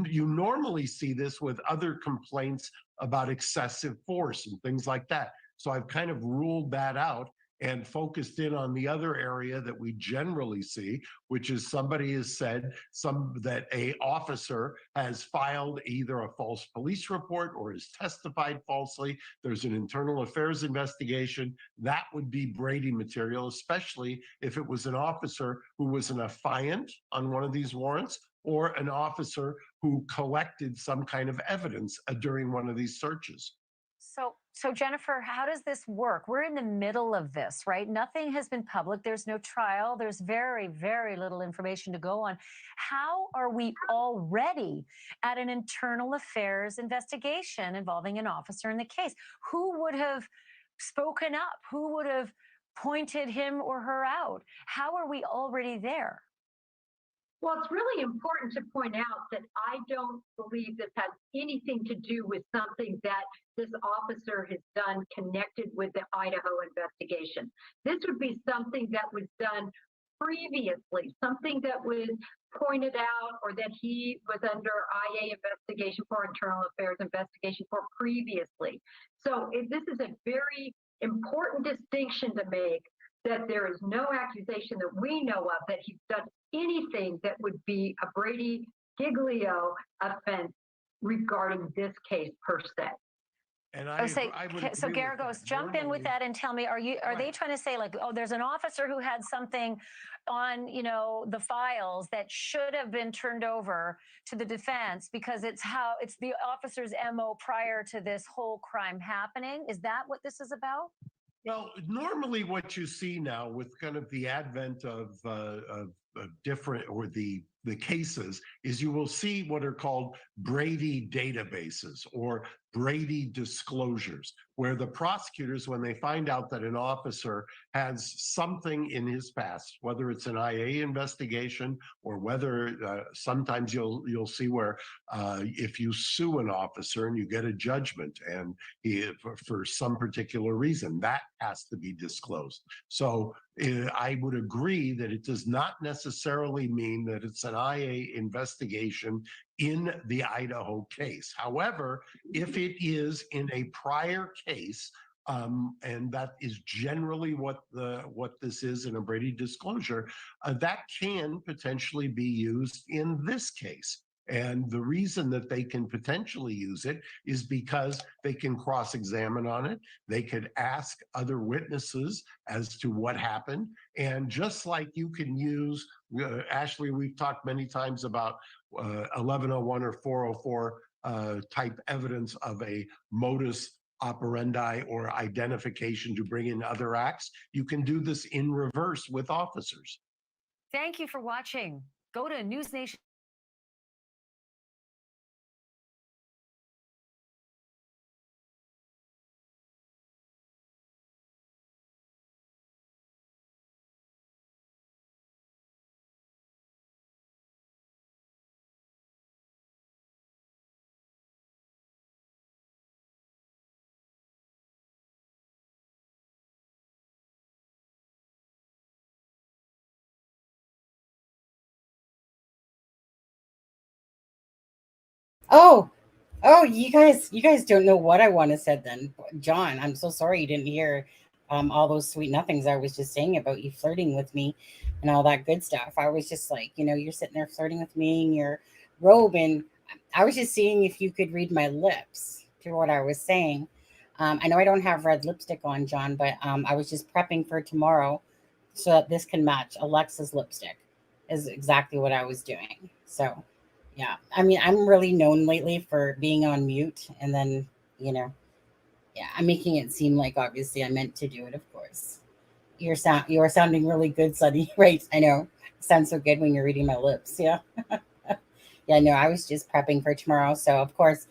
You normally see this with other complaints about excessive force and things like that. So I've kind of ruled that out and focused in on the other area that we generally see, which is somebody has said that a officer has filed either a false police report or has testified falsely. There's an internal affairs investigation. That would be Brady material, especially if it was an officer who was an affiant on one of these warrants or an officer who collected some kind of evidence during one of these searches. So Jennifer, how does this work? We're in the middle of this, right? Nothing has been public. There's no trial. There's very, very little information to go on. How are we already at an internal affairs investigation involving an officer in the case? Who would have spoken up? Who would have pointed him or her out? How are we already there? Well, it's really important to point out that I don't believe this has anything to do with something that this officer has done connected with the Idaho investigation. This would be something that was done previously, something that was pointed out or that he was under IA investigation for, internal affairs investigation for previously. So this is a very important distinction to make, that there is no accusation that we know of that he's done anything that would be a Brady Giglio offense regarding this case per se. And I would so Garagos, jump in with that and tell me, are they trying to say like, oh, there's an officer who had something on, the files that should have been turned over to the defense because it's the officer's MO prior to this whole crime happening? Is that what this is about? Well, normally what you see now with kind of the advent of different, or the cases, is you will see what are called Brady databases or Brady disclosures, where the prosecutors, when they find out that an officer has something in his past, whether it's an IA investigation or whether sometimes you'll see where if you sue an officer and you get a judgment and for some particular reason, that has to be disclosed. So I would agree that it does not necessarily mean that it's an IA investigation in the Idaho case. However, if it is in a prior case, and that is generally what this is in a Brady disclosure, that can potentially be used in this case. And the reason that they can potentially use it is because they can cross-examine on it. They could ask other witnesses as to what happened. And just like you can use, Ashley, we've talked many times about 1101 or 404 type evidence of a modus operandi or identification to bring in other acts. You can do this in reverse with officers. Thank you for watching. Go to News Nation. Oh, you guys don't know what I want to say then. John, I'm so sorry you didn't hear all those sweet nothings I was just saying about you flirting with me and all that good stuff. I was just like, you're sitting there flirting with me in your robe, and I was just seeing if you could read my lips to what I was saying. I know I don't have red lipstick on, John, but I was just prepping for tomorrow so that this can match Alexa's lipstick is exactly what I was doing. So yeah, I mean, I'm really known lately for being on mute, and then, yeah, I'm making it seem like obviously I meant to do it, of course. You are sounding really good, Sunny. Right? I know. It sounds so good when you're reading my lips. Yeah. Yeah, no, I was just prepping for tomorrow. So of course,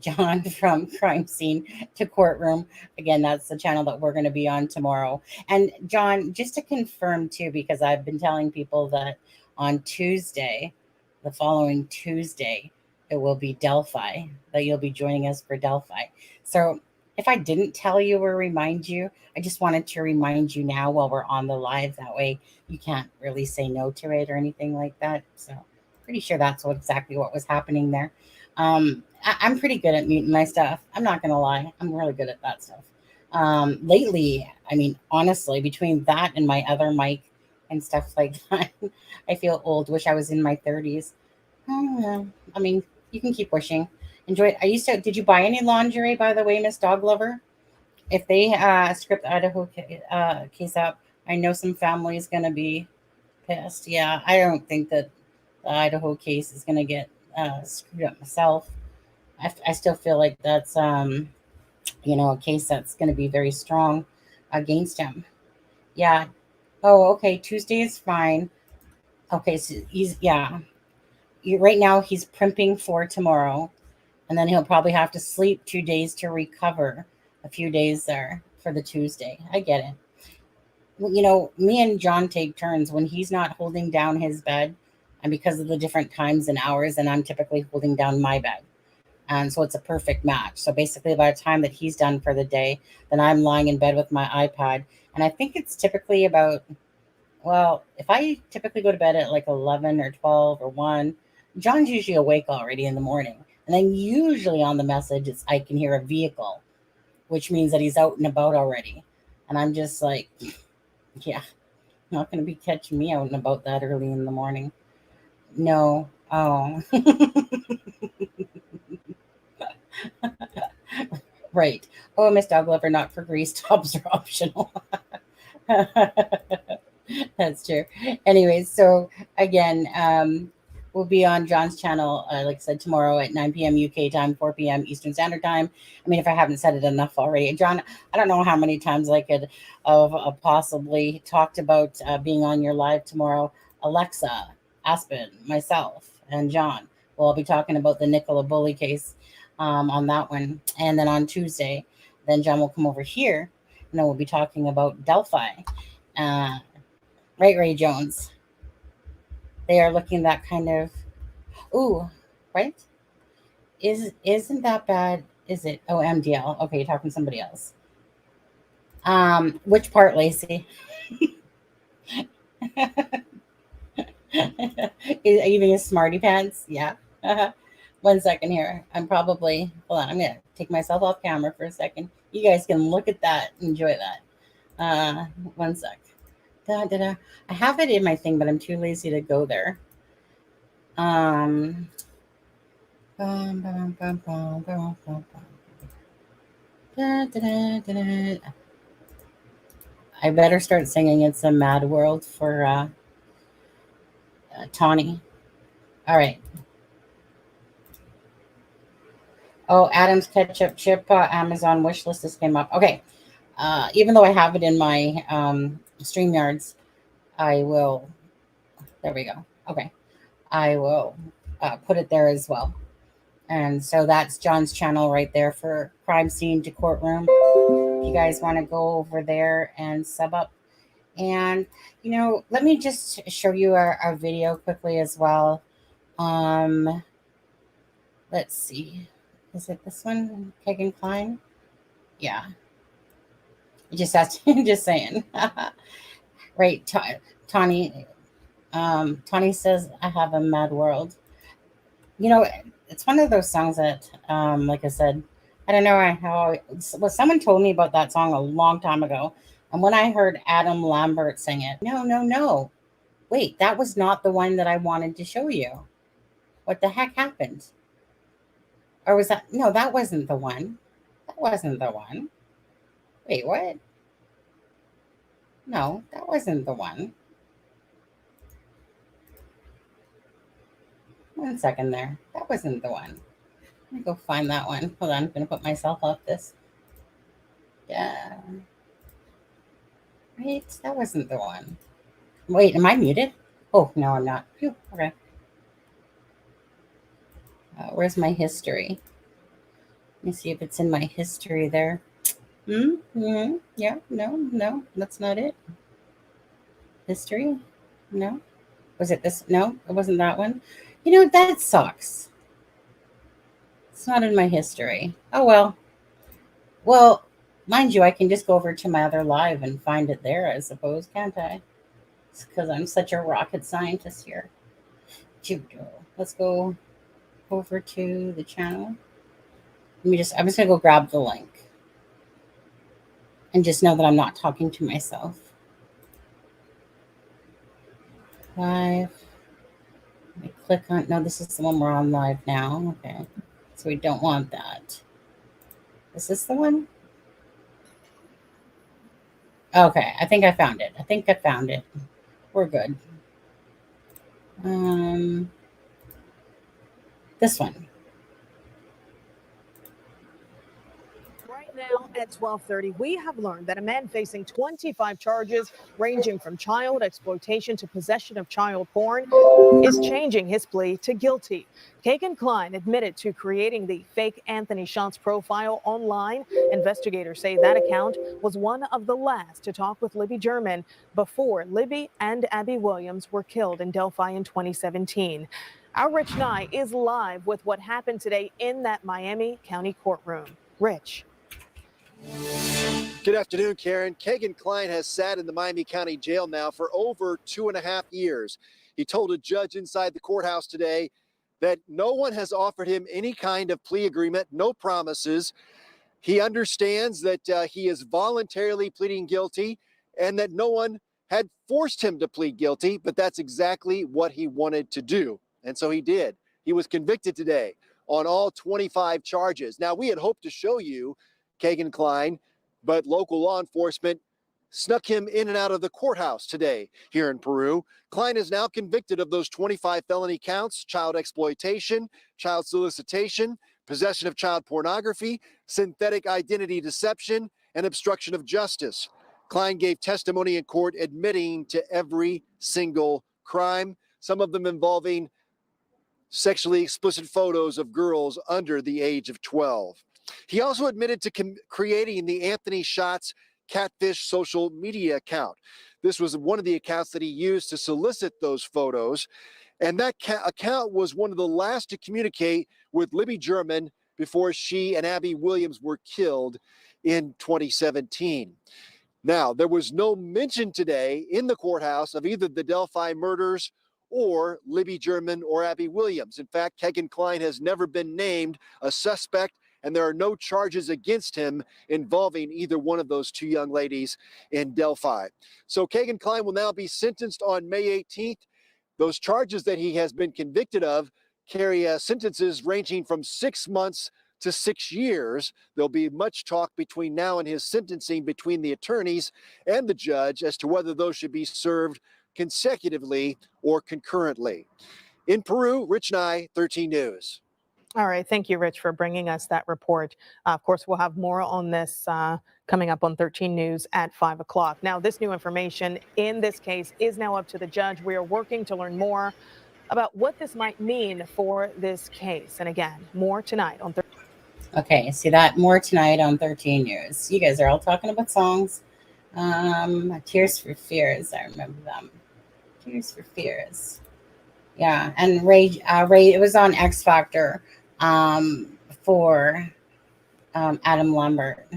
John from Crime Scene to Courtroom. Again, that's the channel that we're going to be on tomorrow. And John, just to confirm too, because I've been telling people that on Tuesday, the following Tuesday, it will be Delphi, that you'll be joining us for Delphi. So if I didn't tell you or remind you, I just wanted to remind you now while we're on the live. That way you can't really say no to it or anything like that. So pretty sure that's exactly what was happening there. I'm pretty good at muting my stuff. I'm not going to lie. I'm really good at that stuff. Lately, I mean, honestly, between that and my other mic and stuff like that, I feel old. Wish I was in my 30s. I mean, you can keep wishing. Enjoy it. I used to. Did you buy any lingerie, by the way, Miss Dog Lover? If they script Idaho case up, I know some family is going to be pissed. Yeah, I don't think that the Idaho case is going to get screwed up myself. I still feel like that's a case that's going to be very strong against him. Yeah. Oh, okay. Tuesday is fine. Okay, so right now he's primping for tomorrow, and then he'll probably have to sleep 2 days to recover a few days there for the Tuesday. I get it. Me and John take turns when he's not holding down his bed, and because of the different times and hours, and I'm typically holding down my bed. And so it's a perfect match. So basically, by the time that he's done for the day, then I'm lying in bed with my iPad. And I think it's typically about, well, if I typically go to bed at like 11 or 12 or 1, John's usually awake already in the morning. And then usually on the message, I can hear a vehicle, which means that he's out and about already. And I'm just like, yeah, not going to be catching me out and about that early in the morning. No. Oh. Right. Oh, Miss Dog Lover, not for grease. Tops are optional. That's true. Anyways, so again, we'll be on John's channel, like I said, tomorrow at 9 p.m. UK time, 4 p.m. Eastern Standard Time. I mean, if I haven't said it enough already. And John, I don't know how many times I could have possibly talked about being on your live tomorrow. Alexa, Aspen, myself, and John. We'll all be talking about the Nicola Bulley case on that one. And then on Tuesday, then John will come over here, and then we'll be talking about Delphi. Right, Ray Jones. They are looking that kind of, ooh, right? Isn't that bad? Is it? Oh, MDL. Okay, you're talking to somebody else. Which part, Lacey? Even his smarty pants? Yeah. 1 second here. Hold on, I'm gonna take myself off camera for a second. You guys can look at that, enjoy that. 1 sec. I have it in my thing, but I'm too lazy to go there. I better start singing It's a Mad World for Tawny. All right. Oh, Adam's Ketchup Chip Amazon wish list just came up. Okay. Even though I have it in my StreamYards, I will. There we go. Okay. I will put it there as well. And so that's John's channel right there for Crime Scene to Courtroom. If you guys want to go over there and sub up. And, let me just show you our video quickly as well. Let's see. Is it this one? Kegan Kline? Yeah. Just saying. Right. Tawny. Tawny says, I have a mad world. It's one of those songs that, like I said, I don't know someone told me about that song a long time ago. And when I heard Adam Lambert sing it, no. Wait, that was not the one that I wanted to show you. What the heck happened? Or was that? No, that wasn't the one. That wasn't the one. Wait, what? No, that wasn't the one. 1 second there. That wasn't the one. Let me go find that one. Hold on, I'm going to put myself off this. Yeah. Right, that wasn't the one. Wait, am I muted? Oh, no, I'm not. Phew, okay. Where's my history? Let me see if it's in my history there. Yeah, no, that's not it. History? No. Was it this? No, it wasn't that one. That sucks. It's not in my history. Oh, well. Well, mind you, I can just go over to my other live and find it there, I suppose, can't I? It's because I'm such a rocket scientist here. Judo. Let's go over to the channel. I'm just going to go grab the link. And just know that I'm not talking to myself. Live. I click on, no, this is the one we're on live now. Okay. So we don't want that. Is this the one? Okay. I think I found it. We're good. This one. Right now at 12:30, we have learned that a man facing 25 charges ranging from child exploitation to possession of child porn is changing his plea to guilty. Kegan Kline admitted to creating the fake Anthony Shots profile online. Investigators say that account was one of the last to talk with Libby German before Libby and Abby Williams were killed in Delphi in 2017. Our Rich Nye is live with what happened today in that Miami County courtroom. Rich. Good afternoon, Karen. Kegan Klein has sat in the Miami County Jail now for over 2.5 years. He told a judge inside the courthouse today that no one has offered him any kind of plea agreement, no promises. He understands that he is voluntarily pleading guilty and that no one had forced him to plead guilty, but that's exactly what he wanted to do. And so he did. He was convicted today on all 25 charges. Now, we had hoped to show you Kegan Kline, but local law enforcement snuck him in and out of the courthouse today here in Peru. Kline is now convicted of those 25 felony counts: child exploitation, child solicitation, possession of child pornography, synthetic identity deception, and obstruction of justice. Kline gave testimony in court admitting to every single crime, some of them involving sexually explicit photos of girls under the age of 12. He also admitted to creating the Anthony Shots catfish social media account. This was one of the accounts that he used to solicit those photos. And that account was one of the last to communicate with Libby German before she and Abby Williams were killed in 2017. Now, there was no mention today in the courthouse of either the Delphi murders or Libby German or Abby Williams. In fact, Kegan Kline has never been named a suspect, and there are no charges against him involving either one of those two young ladies in Delphi. So Kegan Kline will now be sentenced on May 18th. Those charges that he has been convicted of carry sentences ranging from 6 months to 6 years. There'll be much talk between now and his sentencing between the attorneys and the judge as to whether those should be served consecutively or concurrently. In Peru, Rich Nye, 13 News. All right. Thank you, Rich, for bringing us that report. Of course, we'll have more on this coming up on 13 News at 5 o'clock. Now, this new information in this case is now up to the judge. We are working to learn more about what this might mean for this case. And again, more tonight on 13. Okay, see that more tonight on 13 News. You guys are all talking about songs. Tears for Fears, I remember them. Tears for Fears. Yeah, and Ray, it was on X Factor for Adam Lambert.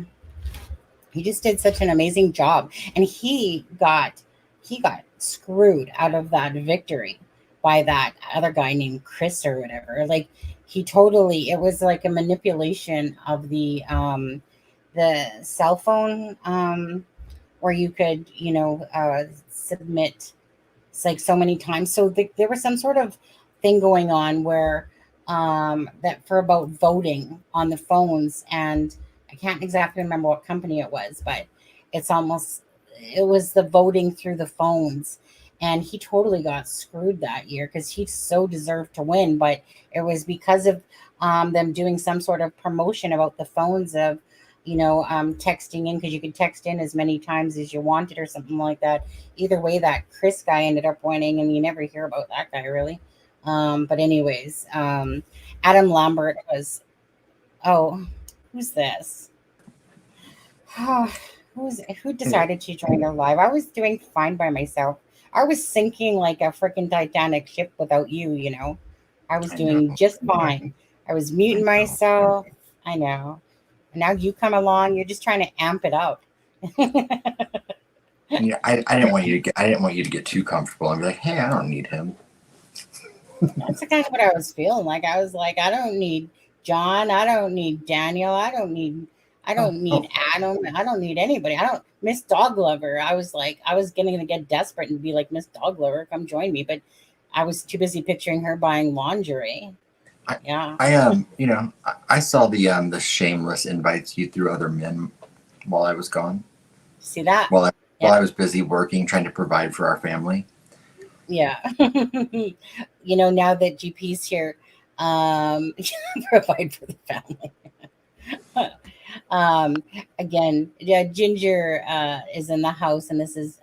He just did such an amazing job, and he got screwed out of that victory by that other guy named Chris or whatever. Like, he totally, it was like a manipulation of the cell phone where you could, submit, it's like so many times. So there was some sort of thing going on where that for about voting on the phones, and I can't exactly remember what company it was, but it was the voting through the phones. And he totally got screwed that year because he so deserved to win. But it was because of them doing some sort of promotion about the phones of, texting in, because you could text in as many times as you wanted or something like that. Either way, that Chris guy ended up winning, and you never hear about that guy really. But anyways, Adam Lambert was, who's this? Who decided to join the live? I was doing fine by myself. I was sinking like a freaking Titanic ship without you, I was doing just fine. I was muting myself. I know. And now you come along, you're just trying to amp it up. Yeah, I didn't want you to get too comfortable and be like, hey, I don't need him. That's kind of what I was feeling like. I was like, I don't need John. I don't need Daniel. I don't need I don't need Adam. I don't need anybody. I don't Miss Dog Lover. I was getting to get desperate and be like, Miss Dog Lover, come join me. But I was too busy picturing her buying lingerie. I saw the shameless invites you threw other men while I was gone. See that? While I was busy working, trying to provide for our family. Yeah. Now that GP's here, provide for the family. Again, yeah, Ginger is in the house, and this is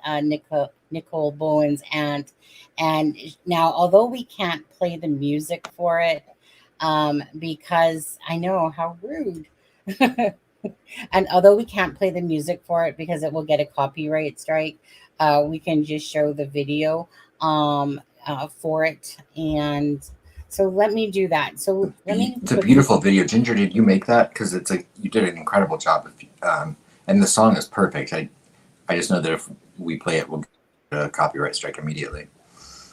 Nicole Bowen's aunt. And now, although we can't play the music for it, because I know how rude. And although we can't play the music for it because it will get a copyright strike, we can just show the video for it. And so let me do that. So it's a beautiful video. Ginger, did you make that? Because you did an incredible job. And the song is perfect. I just know that if we play it, we'll get a copyright strike immediately.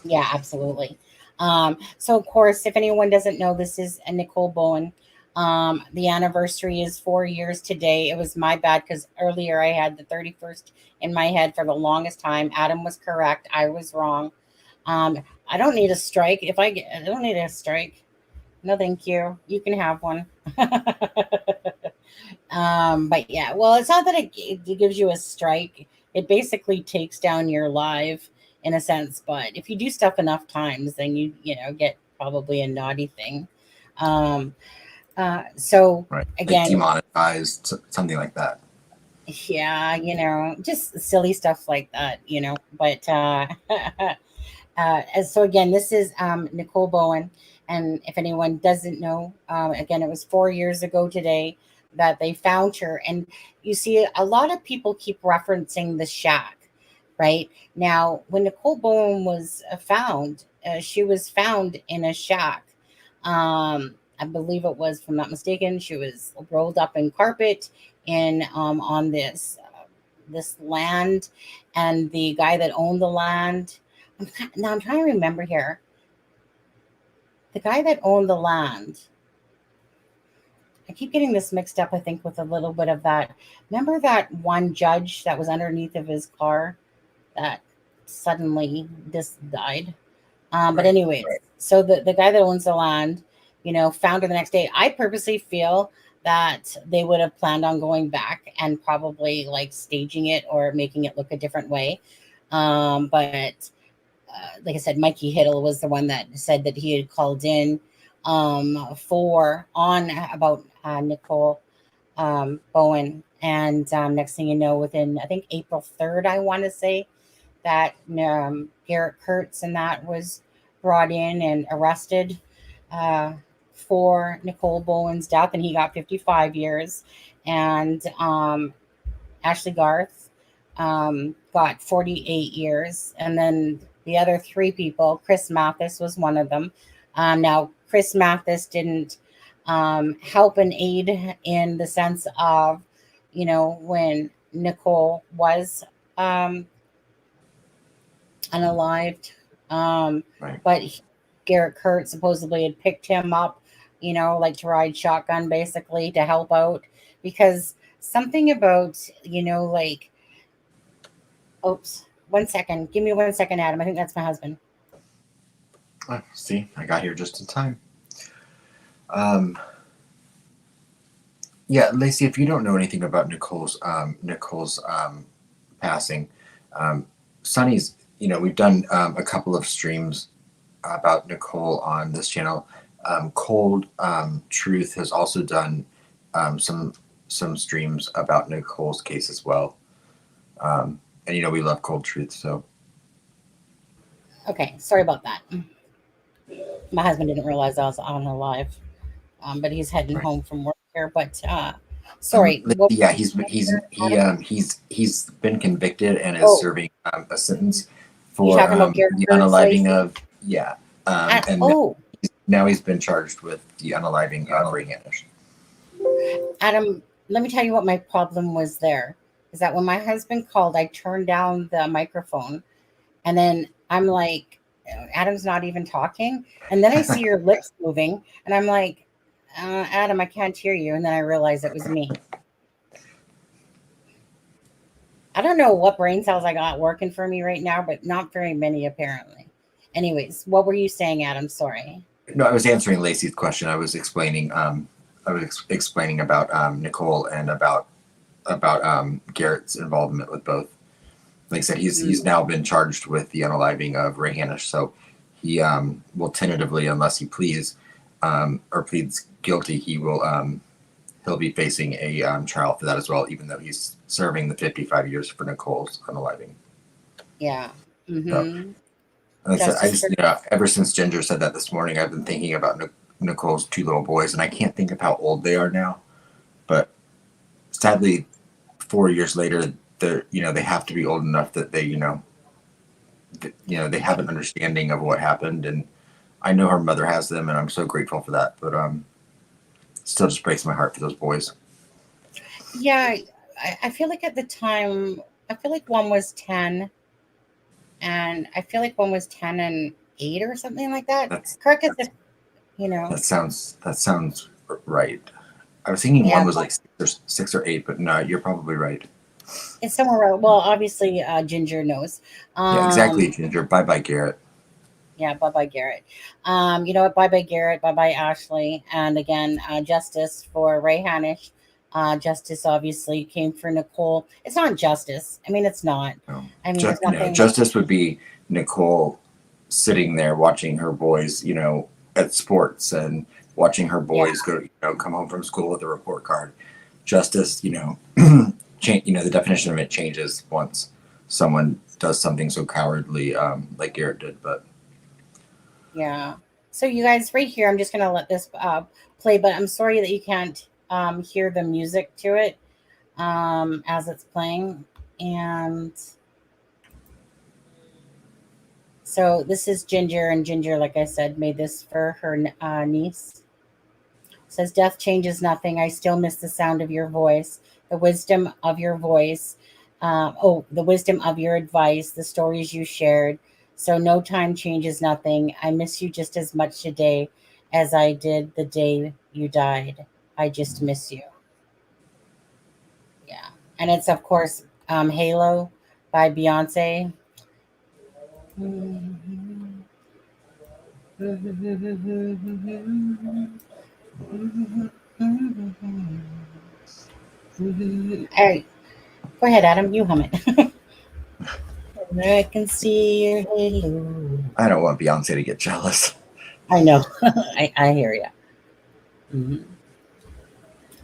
Yeah, absolutely. So of course, if anyone doesn't know, this is Nicole Bowen. The anniversary is 4 years today. It was my bad because earlier I had the 31st in my head for the longest time. Adam was correct. I was wrong. I don't need a strike. I don't need a strike. No, thank you. You can have one. But yeah, well, it's not that it gives you a strike. It basically takes down your live in a sense. But if you do stuff enough times, then you get probably a naughty thing. So right. Again, like demonetized, something like that. Yeah, just silly stuff like that, but so again, this is Nicole Bowen. And if anyone doesn't know, again, it was 4 years ago today that they found her. And you see, a lot of people keep referencing the shack, right? Now, when Nicole Bowen was found, she was found in a shack. I believe it was, if I'm not mistaken, she was rolled up in carpet on this land, and the guy that owned the land. I'm trying to remember here. The guy that owned the land. I keep getting this mixed up, I think, with a little bit of that. Remember that one judge that was underneath of his car that suddenly just died? But anyways, so the guy that owns the land, found her the next day. I purposely feel that they would have planned on going back and probably like staging it or making it look a different way. But like I said, Mikey Hiddle was the one that said that he had called in about Nicole Bowen. And next thing you know, within, I think, April 3rd, I want to say, that Garrett Kurtz and that was brought in and arrested for Nicole Bowen's death, and he got 55 years. And Ashley Garth got 48 years. And then the other three people, Chris Mathis was one of them. Now, Chris Mathis didn't help and aid in the sense of, when Nicole was unalived. But Garrett Kurt supposedly had picked him up, like to ride shotgun, basically, to help out. Because something about, oops, 1 second. Give me 1 second, Adam. I think that's my husband. See, I got here just in time. Yeah, Lacey, if you don't know anything about Nicole's passing, Sonny's, we've done a couple of streams about Nicole on this channel. Cold Truth has also done some streams about Nicole's case as well. And we love Cold Truth, so. Okay, sorry about that. My husband didn't realize I was on a live, but he's heading home from work here. But sorry. Yeah, he's been convicted and is serving a sentence for the unaliving of now he's been charged with the unaliving of Ray Hanish. Adam, let me tell you what my problem was there. Is that when my husband called, I turned down the microphone, and then I'm like, Adam's not even talking. And then I see your lips moving, and I'm like, Adam, I can't hear you. And then I realized it was me. I don't know what brain cells I got working for me right now, but not very many apparently. Anyways, what were you saying, Adam? Sorry. No, I was answering Lacey's question. I was explaining. Explaining about Nicole and about Garrett's involvement with both. Like I said, he's now been charged with the unaliving of Ray Hanish, so he will tentatively, unless he pleads or pleads guilty, he'll be facing a trial for that as well, even though he's serving the 55 years for Nicole's unaliving. Yeah. Mm-hmm. So, like I said, ever since Ginger said that this morning, I've been thinking about Nicole's two little boys, and I can't think of how old they are now. But sadly, 4 years later, they have to be old enough that they they have an understanding of what happened, and I know her mother has them, and I'm so grateful for that. But still, just breaks my heart for those boys. Yeah, I feel like at the time, I feel like one was 10. And I feel like one was 10 and 8 or something like that. Correct as if, That sounds right. I was thinking one was like 6 or 8, but no, you're probably right. It's somewhere around. Well, obviously, Ginger knows. Yeah, exactly, Ginger. Bye-bye, Garrett. Yeah, bye-bye, Garrett. You know what? Bye-bye, Garrett. Bye-bye, Ashley. And again, justice for Ray Hanish. Justice obviously came for Nicole. It's not justice. I mean, it's not. No. I mean, justice would be Nicole sitting there watching her boys, at sports and watching her boys go, come home from school with a report card. Justice, the definition of it changes once someone does something so cowardly, like Garrett did. But yeah. So you guys, right here, I'm just gonna let this play. But I'm sorry that you can't hear the music to it as it's playing. And so this is Ginger, and Ginger, like I said, made this for her niece. It says, death changes nothing. I still miss the sound of your voice, the wisdom of your voice. The wisdom of your advice, the stories you shared. So no time changes nothing. I miss you just as much today as I did the day you died. I just miss you. Yeah. And it's, of course, Halo by Beyonce. All right. Go ahead, Adam. You hum it. I can see your halo. I don't want Beyonce to get jealous. I know. I hear you. Mm-hmm.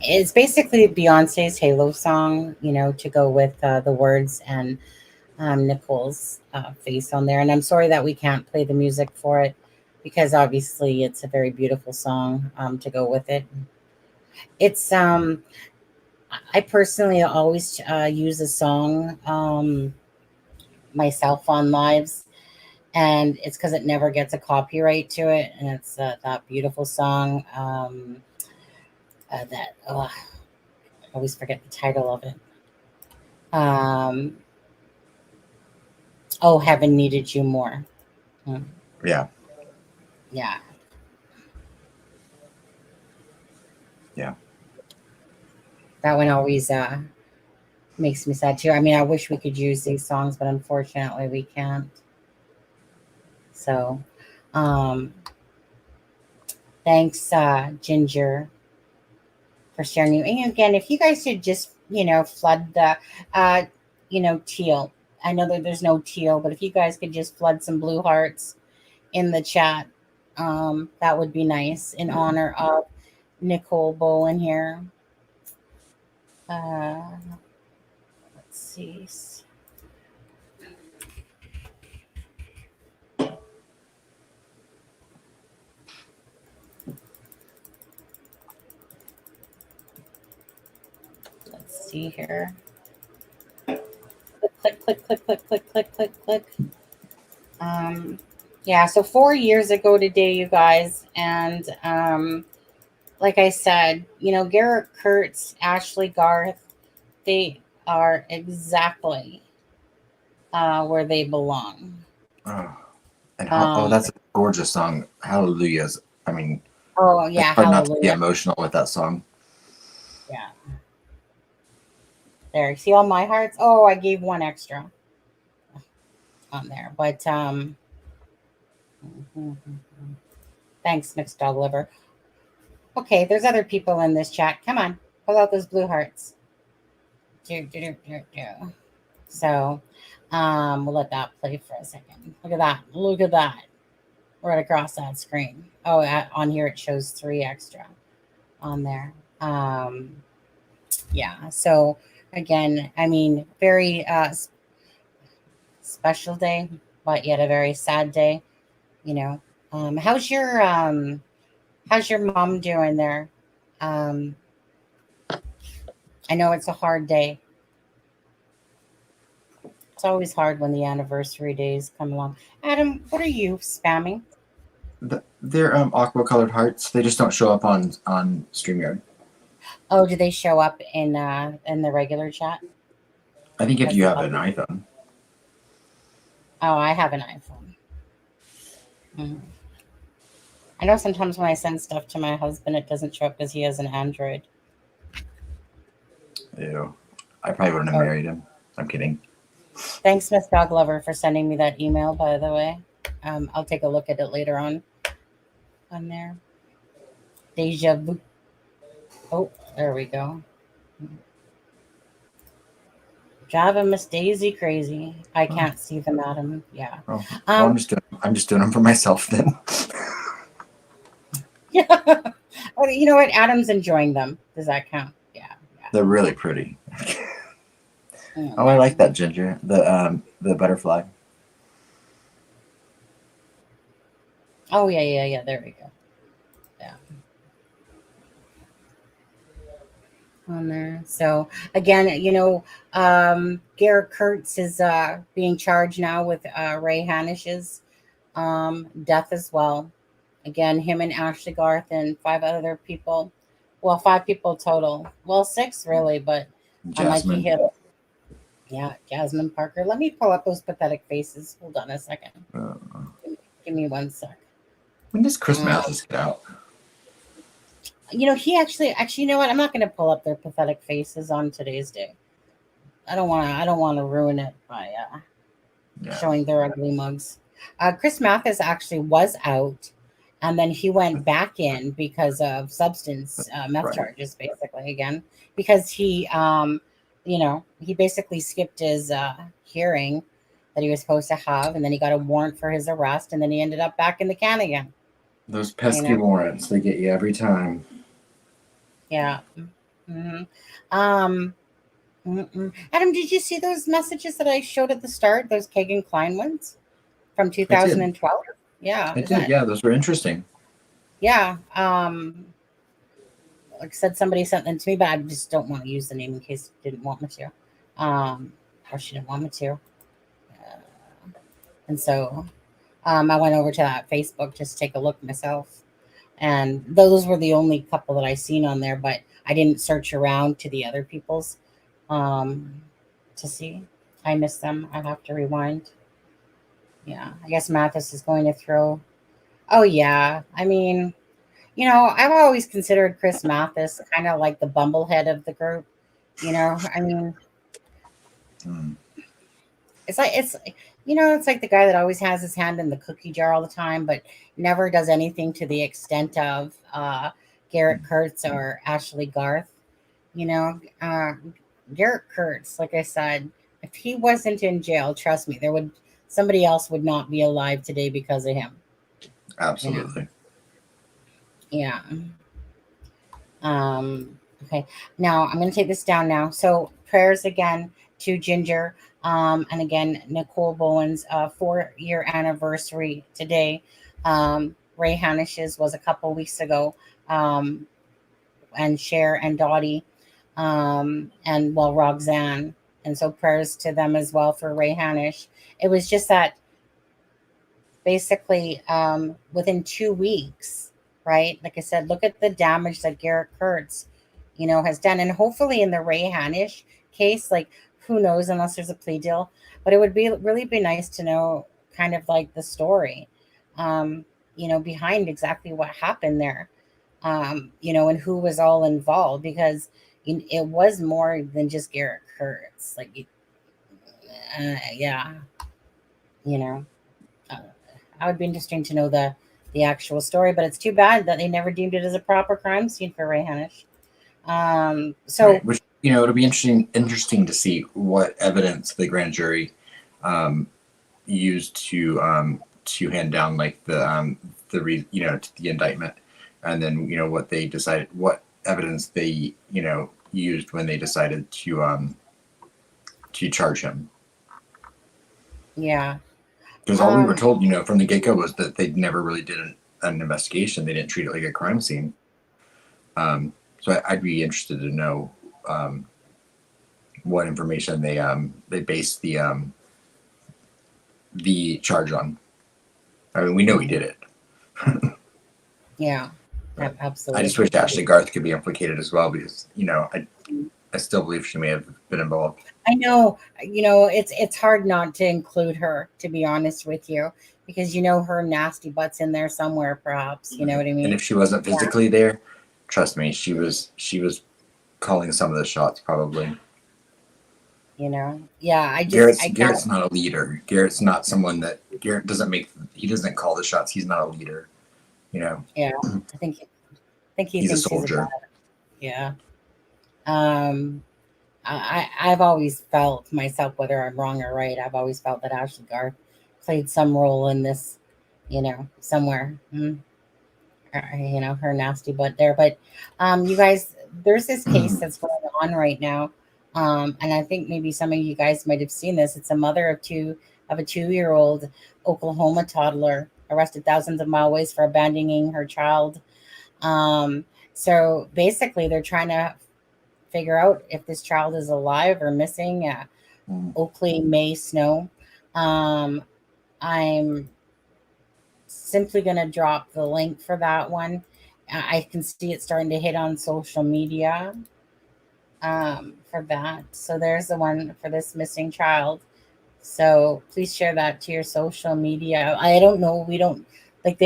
It's basically Beyonce's Halo song, to go with the words and Nicole's face on there. And I'm sorry that we can't play the music for it because obviously it's a very beautiful song to go with it. It's I personally always use a song myself on lives, and it's because it never gets a copyright to it, and it's that beautiful song that I always forget the title of it. Oh, Heaven Needed You More. Yeah. Yeah. Yeah. That one always makes me sad too. I mean, I wish we could use these songs, but unfortunately we can't. So, thanks, Ginger, for sharing you. And again, if you guys could just, flood the, teal. I know that there's no teal, but if you guys could just flood some blue hearts in the chat, that would be nice in honor of Nicole Bowen here. Let's see. Let's see here. Click, click, click, click, click, click, click, click. Yeah, so 4 years ago today, you guys, and like I said, Garrett Kurtz, Ashley Garth, they are exactly where they belong. Oh, and that's a gorgeous song. Hallelujahs. I mean, oh yeah, it's hard Hallelujah. not to be emotional with that song. Yeah. There, see all my hearts? Oh, I gave one extra on there. But thanks, mixed dog liver. Okay, there's other people in this chat. Come on, pull out those blue hearts. So we'll let that play for a second. Look at that. Look at that. Right across that screen. Oh, on here it shows 3 extra on there. Yeah. So again, I mean, very special day, but yet a very sad day. You know, how's your mom doing there? I know it's a hard day. It's always hard when the anniversary days come along. Adam, what are you spamming? They're aqua colored hearts. They just don't show up on StreamYard. Oh, do they show up in the regular chat? I think if you have an iPhone. Oh, I have an iPhone. Mm-hmm. I know sometimes when I send stuff to my husband, it doesn't show up because he has an Android. Ew. I probably wouldn't have married him. I'm kidding. Thanks, Miss Dog Lover, for sending me that email, by the way. I'll take a look at it later on there. Deja vu. Oh, there we go. Driving Miss Daisy crazy. I can't see them, Adam. Yeah. Oh, well, I'm just doing them for myself then. Yeah. Oh, you know what? Adam's enjoying them. Does that count? Yeah. They're really pretty. Oh, I like that ginger. The butterfly. Oh yeah. There we go. Yeah. On there. So again, Garrett Kurtz is being charged now with Ray Hanish's death as well. Again, him and Ashley Garth and 5 other people. Well, 5 people total. Well, 6 really, but Jasmine. Yeah, Jasmine Parker. Let me pull up those pathetic faces. Hold on a second. Give me 1 sec. When does Chris Mathis get out? He actually, you know what? I'm not going to pull up their pathetic faces on today's day. I don't want to ruin it by showing their ugly mugs. Chris Mathis actually was out, and then he went back in because of substance meth charges, basically again, because he, he basically skipped his hearing that he was supposed to have, and then he got a warrant for his arrest, and then he ended up back in the can again. Those pesky warrants, they get you every time. Yeah. Mm-hmm. Adam, did you see those messages that I showed at the start? Those Kegan Kline ones from 2012? Yeah. I did. Yeah, those were interesting. Yeah. Like I said, somebody sent them to me, but I just don't want to use the name in case they didn't want me to. Or she didn't want me to. And so I went over to that Facebook just to take a look myself. And those were the only couple that I seen on there, but I didn't search around to the other people's to see. I missed them. I have to rewind. Yeah, I guess Mathis is going to throw. Oh, yeah. I mean, I've always considered Chris Mathis kind of like the bumblehead of the group. I mean, it's like the guy that always has his hand in the cookie jar all the time, but never does anything to the extent of Garrett Kurtz or Ashley Garth. Garrett Kurtz, like I said, if he wasn't in jail, trust me, somebody else would not be alive today because of him. Absolutely. Yeah. Okay. Now I'm going to take this down now. So prayers again to Ginger. And again, Nicole Bowen's 4-year anniversary today. Ray Hanish's was a couple weeks ago. And Cher and Dottie. And Roxanne. And so prayers to them as well for Ray Hanish. It was just that basically within 2 weeks, right? Like I said, look at the damage that Garrett Kurtz, has done. And hopefully in the Ray Hanish case, like, who knows, unless there's a plea deal, but it would really be nice to know kind of like the story, behind exactly what happened there, and who was all involved, because, it was more than just Garrett Kurtz. Like, yeah, you know, I would be interesting to know the actual story, but it's too bad that they never deemed it as a proper crime scene for Ray Hanish. So, right. Which, it'll be interesting to see what evidence the grand jury used to hand down like the indictment, and then what they decided, what evidence they used when they decided to charge him. Yeah. Because all we were told, from the get-go was that they never really did an investigation. They didn't treat it like a crime scene. So I'd be interested to know what information they based the charge on. I mean, we know he did it. Yeah, absolutely. I just wish Ashley Garth could be implicated as well, because I still believe she may have been involved. I know, it's hard not to include her, to be honest with you, because her nasty butt's in there somewhere, perhaps. You know what I mean? And if she wasn't physically there, trust me, she was calling some of the shots, probably. Yeah. Garrett's not a leader. Garrett's not someone that Garrett doesn't he doesn't call the shots. He's not a leader. Yeah, I think he's a soldier. Yeah. I've always felt myself, whether I'm wrong or right, I've always felt that Ashley Garth played some role in this, somewhere. Her nasty butt there. But you guys, there's this case that's going on right now. And I think maybe some of you guys might have seen this. It's a mother of a 2-year-old Oklahoma toddler arrested thousands of miles away for abandoning her child. So basically, they're trying to figure out if this child is alive or missing. Oakley May Snow. I'm simply going to drop the link for that one. I can see it starting to hit on social media for that. So there's the one for this missing child. So please share that to your social media. I don't know. They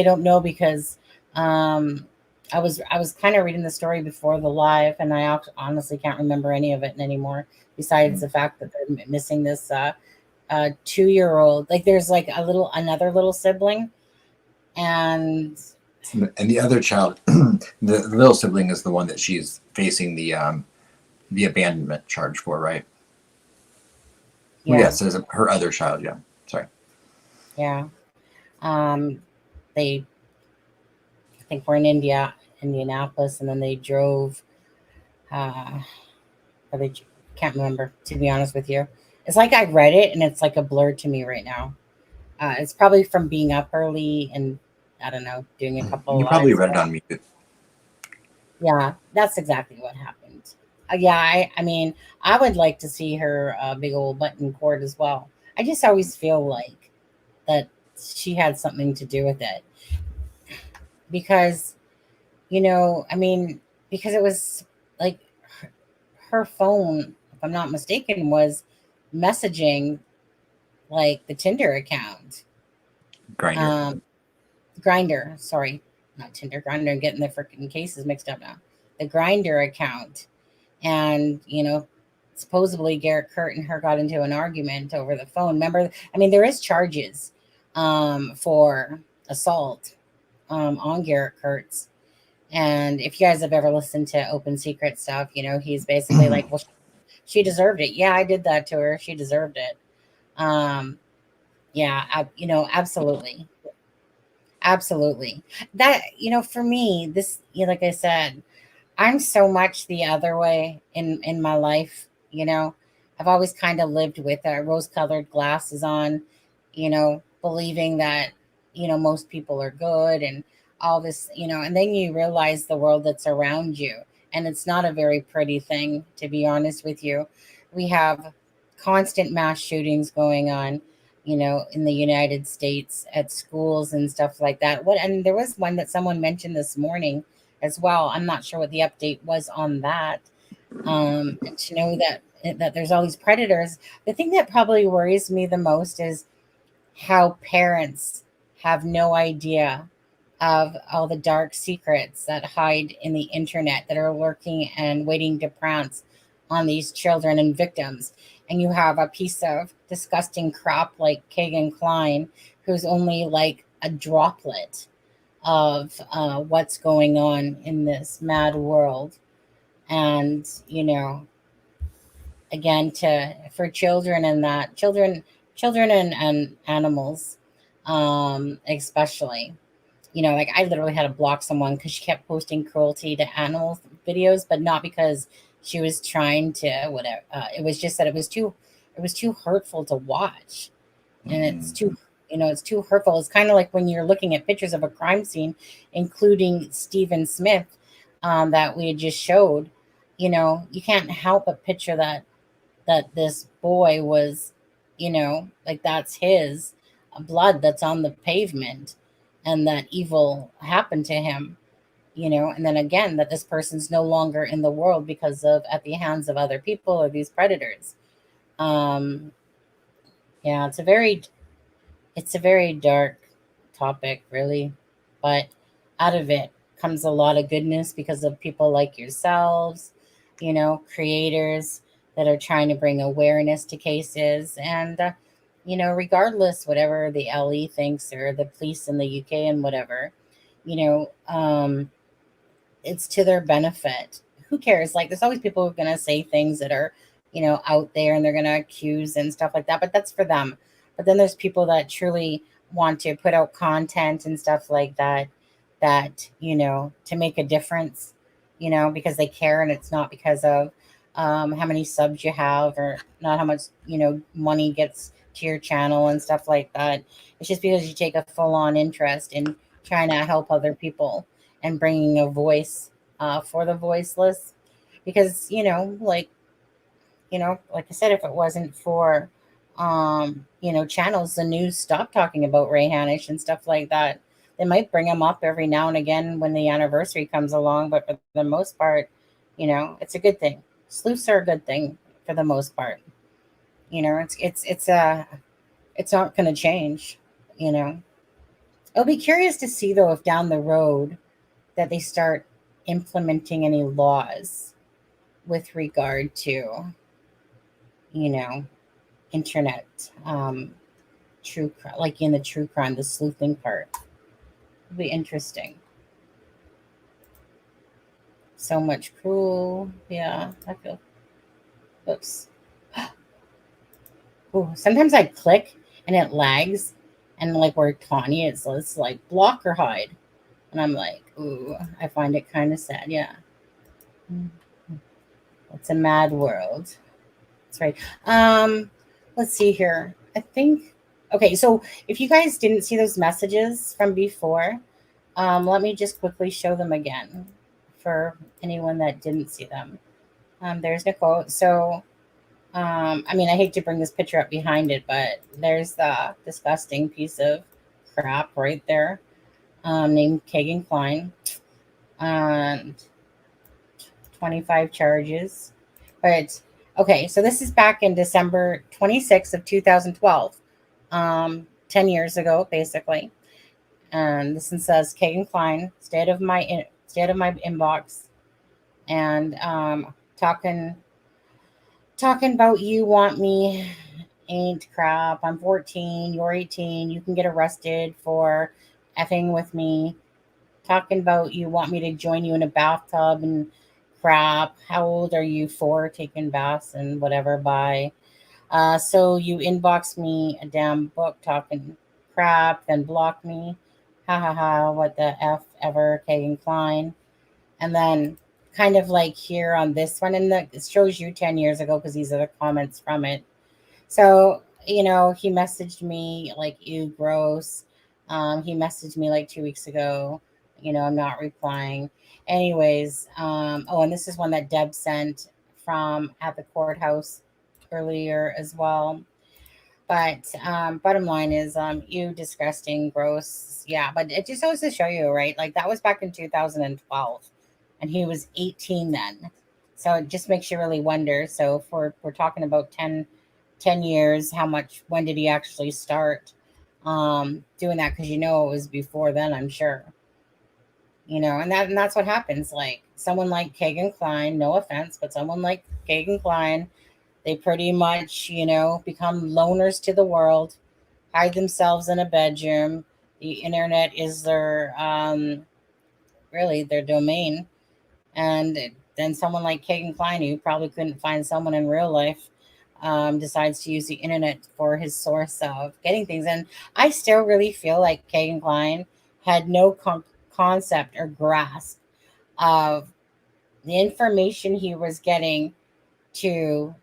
don't know, because I was kind of reading the story before the live, and I honestly can't remember any of it anymore, besides the fact that they're missing this 2-year-old. Like, there's like another little sibling, and the other child, the little sibling, is the one that she's facing the abandonment charge for, right? Yeah. Yes, as her other child. Yeah. Sorry. Yeah. I think we're in Indianapolis, and then they drove. They can't remember, to be honest with you. It's like I read it, and it's like a blur to me right now. It's probably from being up early and, I don't know, doing a couple. You probably read it on me. Yeah, that's exactly what happened. I mean, I would like to see her big old butt in court as well. I just always feel like that she had something to do with it, because, because it was like her phone, if I'm not mistaken, was messaging like the Tinder account. Grindr, sorry, not Tinder, Grindr. I'm getting the freaking cases mixed up now. The Grindr account. And, supposedly Garrett Kurt and her got into an argument over the phone. Remember, there is charges for assault on Garrett Kurtz. And if you guys have ever listened to Open Secret stuff, he's basically like, well, she deserved it. Yeah, I did that to her. She deserved it. Absolutely. Absolutely. That, for me, this, like I said, I'm so much the other way in my life. I've always kind of lived with rose-colored glasses on, believing that, most people are good and all this, and then you realize the world that's around you. And it's not a very pretty thing, to be honest with you. We have constant mass shootings going on, in the United States at schools and stuff like that. And there was one that someone mentioned this morning as well. I'm not sure what the update was on that. To know that there's all these predators. The thing that probably worries me the most is how parents have no idea of all the dark secrets that hide in the internet that are lurking and waiting to pounce on these children and victims. And you have a piece of disgusting crap like Kegan Kline, who's only like a droplet of what's going on in this mad world. And, you know, again, for children and that children and animals, especially, you know, like I literally had to block someone because she kept posting cruelty to animals videos, but not because she was trying to whatever. It was just that it was too hurtful to watch, and it's too, you know, it's too hurtful. It's kind of like when you're looking at pictures of a crime scene, including Stephen Smith, that we had just showed. You know, you can't help but picture that this boy was, you know, like that's his blood that's on the pavement, and that evil happened to him, you know, and then again that this person's no longer in the world because of at the hands of other people or these predators. um yeah, it's a very dark topic, really, but out of it comes a lot of goodness because of people like yourselves, you know, creators that are trying to bring awareness to cases. And you know, regardless whatever the LE thinks or the police in the UK and whatever, you know, it's to their benefit. Who cares? Like, there's always people who are going to say things that are, you know, out there, and they're going to accuse and stuff like that, but that's for them. But then there's people that truly want to put out content and stuff like that, that, you know, to make a difference, you know, because they care, and it's not because of how many subs you have, or not how much, you know, money gets to your channel and stuff like that. It's just because you take a full-on interest in trying to help other people and bringing a voice for the voiceless. Because, you know, like I said, if it wasn't for you know, channels, the news stopped talking about Ray Hanish and stuff like that. They might bring him up every now and again when the anniversary comes along, but for the most part, you know, it's a good thing. Sleuths are a good thing for the most part. You know, it's not going to change. You know, I'll be curious to see though if down the road that they start implementing any laws with regard to, you know, internet like in the true crime, the sleuthing part. It'll be interesting. So much cruel. Yeah, I feel. Oops. Ooh, sometimes I click and it lags, and like where Tawny is, it's like block or hide, and I'm like, ooh, I find it kind of sad. Yeah, it's a mad world. That's right. Let's see here. I think. Okay, so if you guys didn't see those messages from before, let me just quickly show them again for anyone that didn't see them. There's Nicole. So, I mean, I hate to bring this picture up behind it, but there's the disgusting piece of crap right there, named Kegan Kline, and 25 charges. But okay, so this is back in December 26th of 2012, 10 years ago, basically. And this one says Kegan Klein, state of my inbox, and talking about you want me ain't crap. I'm 14, you're 18. You can get arrested for effing with me. Talking about you want me to join you in a bathtub and crap. How old are you for taking baths and whatever? Bye. So you inbox me a damn book talking crap, then block me. Ha ha ha. What the F ever, Kegan Klein. And then kind of like here on this one, and it shows you 10 years ago because these are the comments from it. So, you know, he messaged me like, ew, gross. He messaged me like 2 weeks ago. You know, I'm not replying. Anyways, oh, and this is one that Deb sent from at the courthouse earlier as well. But bottom line is, you disgusting, gross. Yeah, but it just goes to show you, right? Like that was back in 2012, and he was 18 then. So it just makes you really wonder. So if we're talking about 10 years, when did he actually start doing that? Because you know it was before then, I'm sure. and that's what happens. Like someone like Kegan Kline, no offense, but someone like Kegan Kline, they pretty much, become loners to the world, hide themselves in a bedroom. The internet is their really their domain. And then someone like Kegan Kline, who probably couldn't find someone in real life, decides to use the internet for his source of getting things. And I still really feel like Kegan Kline had no concept or grasp of the information he was getting to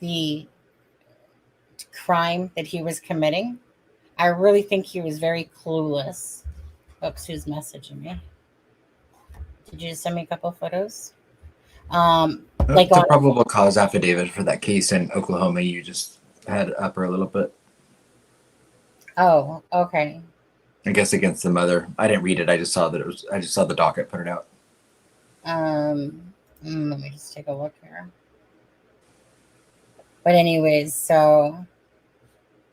the crime that he was committing. I really think he was very clueless. Oops, who's messaging me? Did you just send me a couple of photos? Like the probable cause affidavit for that case in Oklahoma, you just had up her a little bit. Oh, okay. I guess against the mother. I didn't read it. I just saw the docket put it out. Let me just take a look here. But anyways, so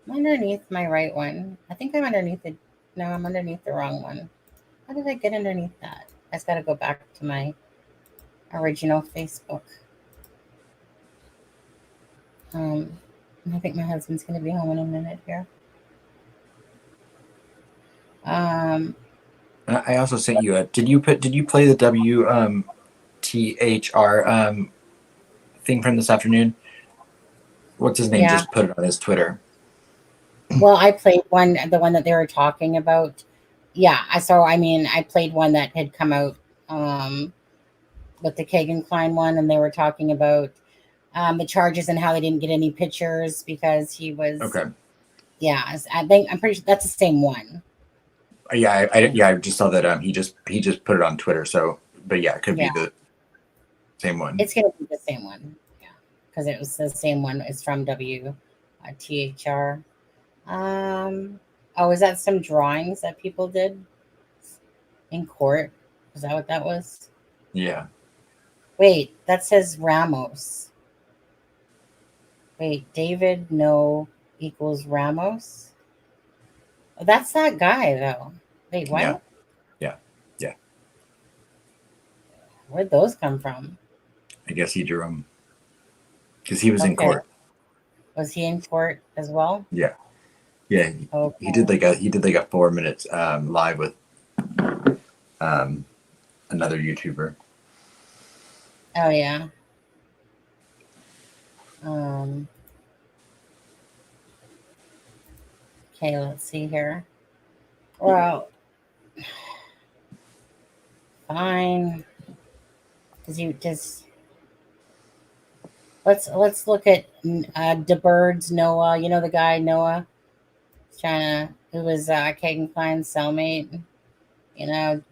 I'm underneath my right one. I think I'm underneath it. No, I'm underneath the wrong one. How did I get underneath that? I just got to go back to my original Facebook. I think my husband's going to be home in a minute here. I also sent you a. Did you play the WTHR thing from this afternoon? What's his name? Yeah. Just put it on his Twitter. Well, I played the one that they were talking about. Yeah, I played one that had come out with the Kegan Kline one, and they were talking about the charges and how they didn't get any pictures because he was. Okay. Yeah, I'm pretty sure that's the same one. Yeah, I just saw that he just put it on Twitter. So, but yeah, it could be the same one. It's gonna be the same one. Yeah, because it was the same one. It's from WTHR. Oh, is that some drawings that people did in court? Is that what that was? Yeah. Wait, that says Ramos. Wait, David no equals Ramos. Oh, that's that guy though. Wait, what? Yeah. Where'd those come from? I guess he drew them because he was in court. Was he in court as well? Yeah. Yeah. Okay. He did like a 4 minutes live with another YouTuber. Oh yeah. Okay, let's see here. Well, fine. Let's look at DeBird's Noah. You know the guy Noah, who was Kegan Kline's cellmate.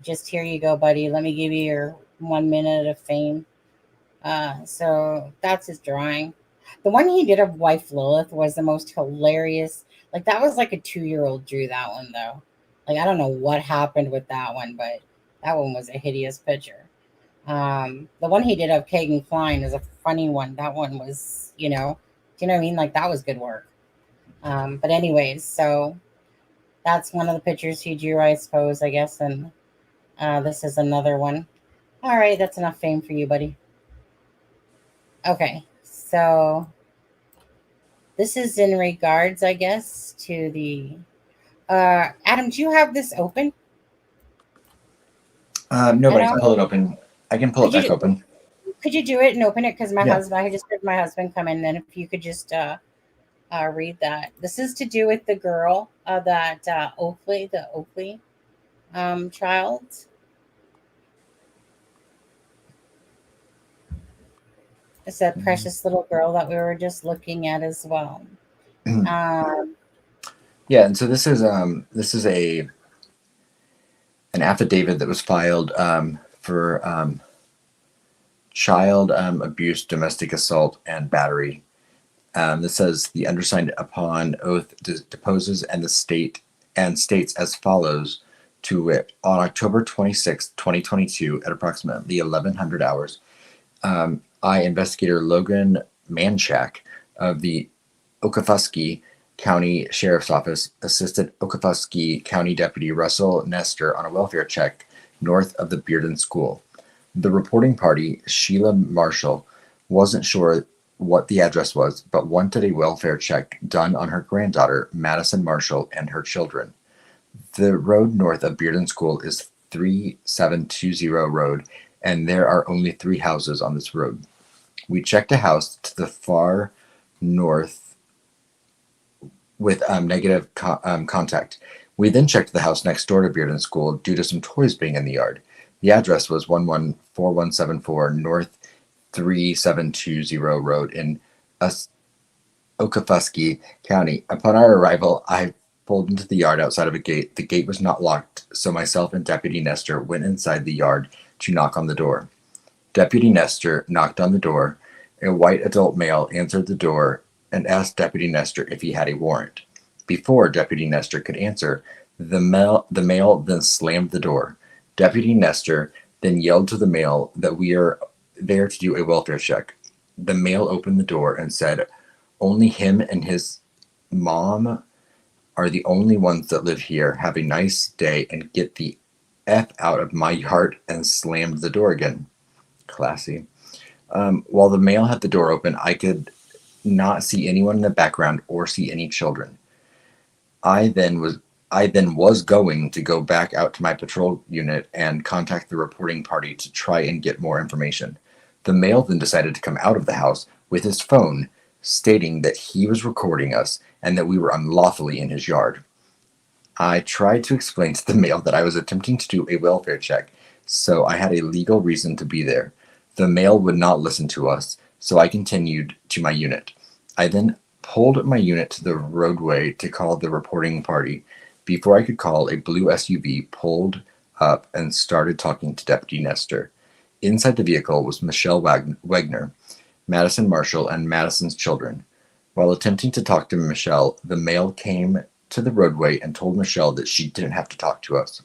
Just here you go, buddy. Let me give you your 1 minute of fame. So that's his drawing. The one he did of wife Lilith was the most hilarious. Like that was like a 2-year-old drew that one though. Like I don't know what happened with that one, but that one was a hideous picture. The one he did of Kegan Kline is a funny one. That one was, do you know what I mean? Like that was good work. But anyways, so that's one of the pictures he drew, I suppose, I guess. And this is another one. All right, that's enough fame for you, buddy. Okay, so this is in regards, I guess, to the Adam, do you have this open? No, but I can pull it open. I can pull it back open. Could you do it and open it? Because my husband, I just heard my husband come in. And if you could just read that. This is to do with the girl that the Oakley child. It's that precious little girl that we were just looking at as well. Yeah, and so this is an affidavit that was filed for child abuse, domestic assault, and battery. This says the undersigned upon oath deposes and states as follows: to wit, on October 26, 2022, at approximately 1100 hours, I, investigator Logan Manchak of the Okefuskie County Sheriff's Office assisted Okefuskie County Deputy Russell Nestor on a welfare check north of the Bearden School. The reporting party, Sheila Marshall, wasn't sure what the address was, but wanted a welfare check done on her granddaughter, Madison Marshall, and her children. The road north of Bearden School is 3720 road, and there are only 3 houses on this road. We checked a house to the far north with negative contact. We then checked the house next door to Bearden School due to some toys being in the yard. The address was 114174 North 3720 Road in Okefuskie County. Upon our arrival, I pulled into the yard outside of a gate. The gate was not locked, so myself and Deputy Nestor went inside the yard to knock on the door. Deputy Nestor knocked on the door. A white adult male answered the door and asked Deputy Nestor if he had a warrant. Before Deputy Nestor could answer, the male then slammed the door. Deputy Nestor then yelled to the male that we are there to do a welfare check. The male opened the door and said, "Only him and his mom are the only ones that live here. Have a nice day and get the F out of my yard," and slammed the door again. Classy. While the male had the door open, I could not see anyone in the background or see any children. I then was going to go back out to my patrol unit and contact the reporting party to try and get more information. The male then decided to come out of the house with his phone, stating that he was recording us and that we were unlawfully in his yard. I tried to explain to the male that I was attempting to do a welfare check, so I had a legal reason to be there. The male would not listen to us, so I continued to my unit. I then pulled my unit to the roadway to call the reporting party. Before I could call, a blue SUV pulled up and started talking to Deputy Nestor. Inside the vehicle was Michelle Wagner, Madison Marshall, and Madison's children. While attempting to talk to Michelle, the male came to the roadway and told Michelle that she didn't have to talk to us.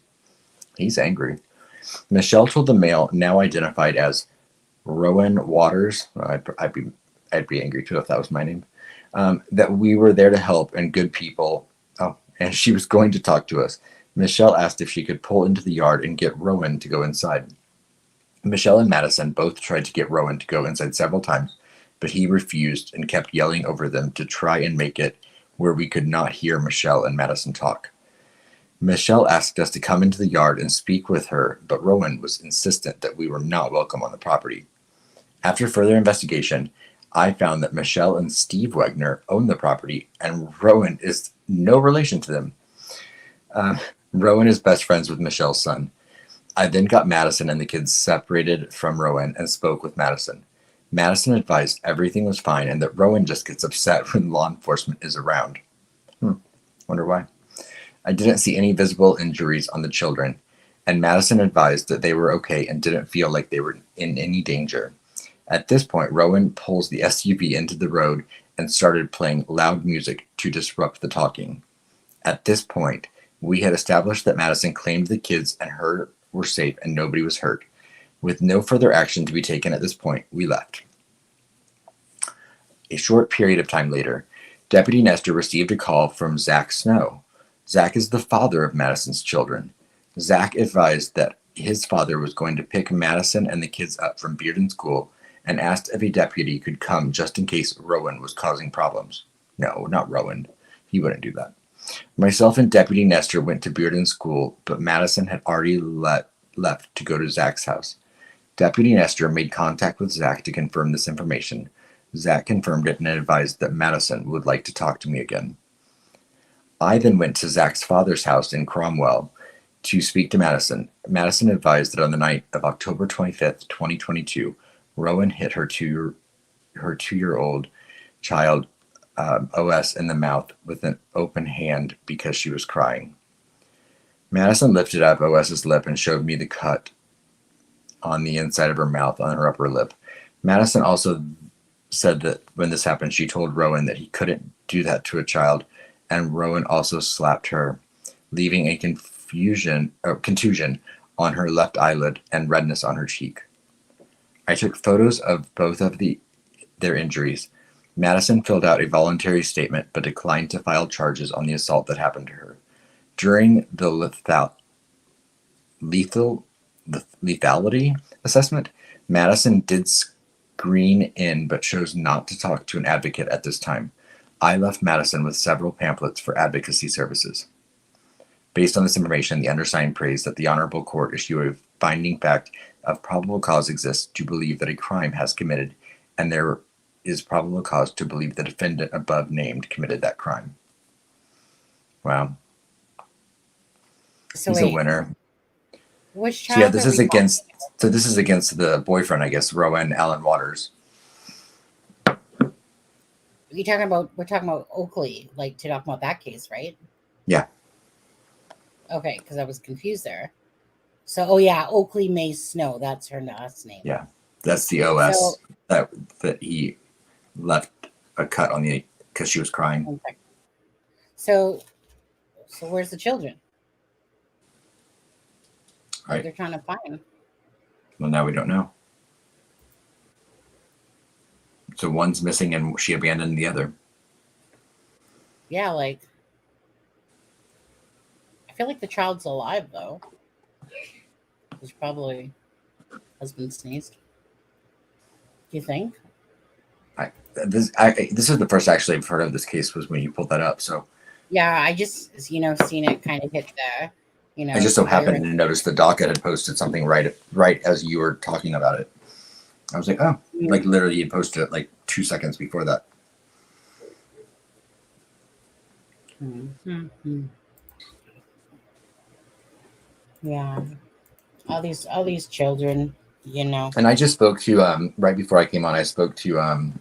He's angry. Michelle told the male, now identified as Rowan Waters, I'd be angry too if that was my name, that we were there to help and good people. Oh, and she was going to talk to us. Michelle asked if she could pull into the yard and get Rowan to go inside. Michelle and Madison both tried to get Rowan to go inside several times, but he refused and kept yelling over them to try and make it where we could not hear Michelle and Madison talk. Michelle asked us to come into the yard and speak with her, but Rowan was insistent that we were not welcome on the property. After further investigation, I found that Michelle and Steve Wagner own the property, and Rowan is no relation to them. Rowan is best friends with Michelle's son. I then got Madison and the kids separated from Rowan and spoke with Madison. Madison advised everything was fine and that Rowan just gets upset when law enforcement is around. Wonder why. I didn't see any visible injuries on the children, and Madison advised that they were okay and didn't feel like they were in any danger. At this point, Rowan pulls the SUV into the road and started playing loud music to disrupt the talking. At this point, we had established that Madison claimed the kids and her were safe and nobody was hurt. With no further action to be taken at this point, we left. A short period of time later, Deputy Nestor received a call from Zach Snow. Zach is the father of Madison's children. Zach advised that his father was going to pick Madison and the kids up from Bearden School and asked if a deputy could come just in case Rowan was causing problems. No, not Rowan. He wouldn't do that. Myself and Deputy Nestor went to Bearden School, but Madison had already left to go to Zach's house. Deputy Nestor made contact with Zach to confirm this information. Zach confirmed it and advised that Madison would like to talk to me again. I then went to Zach's father's house in Cromwell to speak to Madison. Madison advised that on the night of October 25th, 2022, Rowan hit her two-year-old child, OS, in the mouth with an open hand because she was crying. Madison lifted up OS's lip and showed me the cut on the inside of her mouth on her upper lip. Madison also said that when this happened, she told Rowan that he couldn't do that to a child, and Rowan also slapped her, leaving a contusion on her left eyelid and redness on her cheek. I took photos of both of their injuries. Madison filled out a voluntary statement but declined to file charges on the assault that happened to her. During the lethality assessment, Madison did screen in but chose not to talk to an advocate at this time. I left Madison with several pamphlets for advocacy services. Based on this information, the undersigned prays that the Honorable Court issue a finding fact of probable cause exists to believe that a crime has committed, and there is probable cause to believe the defendant above named committed that crime. Wow. So He's a winner. Which So child? yeah, this is against. So this is against the boyfriend, I guess, Rowan Allen Waters. We're talking about Oakley, like to talk about that case, right? Yeah. Okay, because I was confused there. So, oh yeah, Oakley May Snow. That's her last name. Yeah, that's the OS that he left a cut on the because she was crying. So where's the children? Right. They're trying to find. Well, now we don't know. So one's missing, and she abandoned the other. Yeah, like I feel like the child's alive though. It's probably husband sneezed. Do you think? This is the first actually I've heard of this case was when you pulled that up. So Yeah, I just seen it kind of hit the I just so happened to notice the docket had posted something right as you were talking about it. I was like, oh, like literally you posted it like 2 seconds before that. Mm-hmm. Yeah, all these children, And I just spoke to right before I came on. I spoke to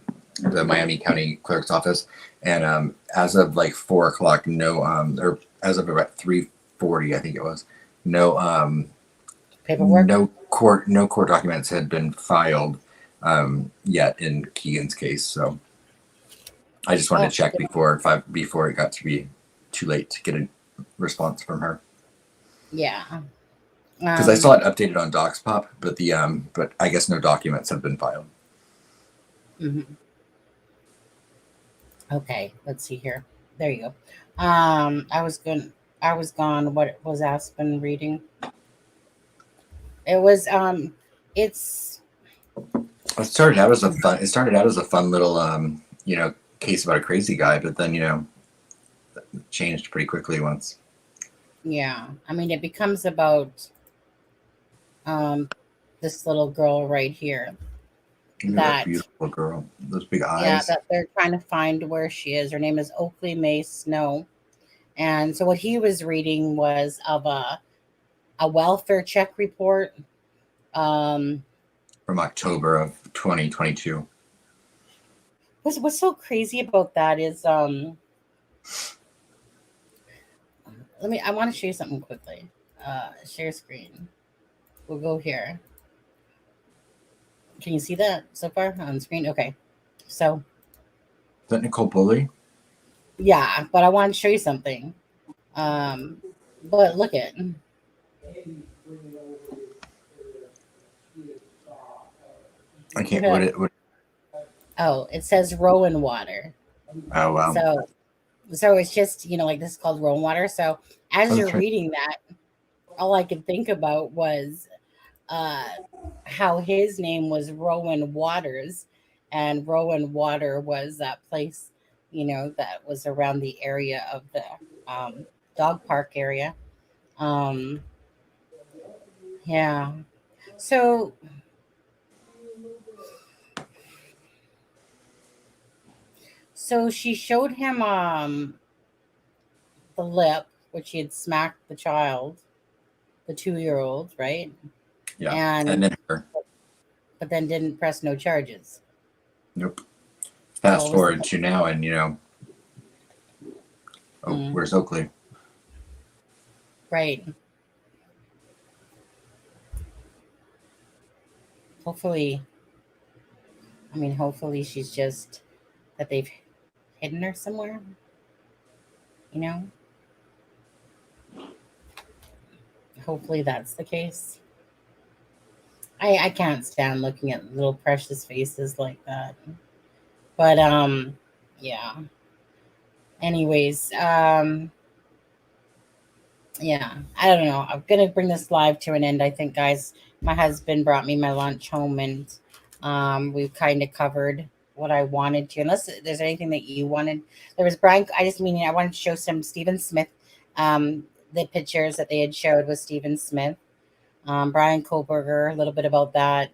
the Miami County Clerk's office, and as of like 4 o'clock, no, or as of about 3:40, I think it was, no paperwork, no court documents had been filed yet in Keegan's case. So I just wanted to check before it got to be too late to get a response from her. Yeah. Because I saw it updated on DocsPop, but I guess no documents have been filed. Mm-hmm. Okay, let's see here. There you go. I was gone. What was Aspen reading? It was It started out as a fun little case about a crazy guy, but then it changed pretty quickly once. Yeah, I mean it becomes about this little girl right here. That beautiful girl, those big eyes. Yeah, that they're trying to find where she is. Her name is Oakley May Snow. And so what he was reading was of a welfare check report. From October of 2022. What's so crazy about that is I want to show you something quickly. Share screen. We'll go here. Can you see that so far on screen? Okay. So is that Nicola Bulley? Yeah, but I want to show you something. But look at. I can't. What? Oh, it says Rowan Water. Oh wow. So it's just like this is called Rowan Water. So as you're reading that, all I could think about was how his name was Rowan Waters, and Rowan Water was that place, that was around the area of the dog park area. Yeah. So she showed him the lip, which he had smacked the child, the 2-year-old, right? Yeah. And then her. But then didn't press no charges. Nope. Fast forward to now, and where's Oakley? Right. Hopefully she's just that they've hidden her somewhere. Hopefully that's the case. I can't stand looking at little precious faces like that. But yeah. Anyways, yeah, I don't know. I'm gonna bring this live to an end, I think, guys. My husband brought me my lunch home, and we've kind of covered what I wanted to. Unless there's anything that you wanted, there was Brian. I wanted to show some Stephen Smith. The pictures that they had showed was Stephen Smith, Bryan Kohberger, a little bit about that.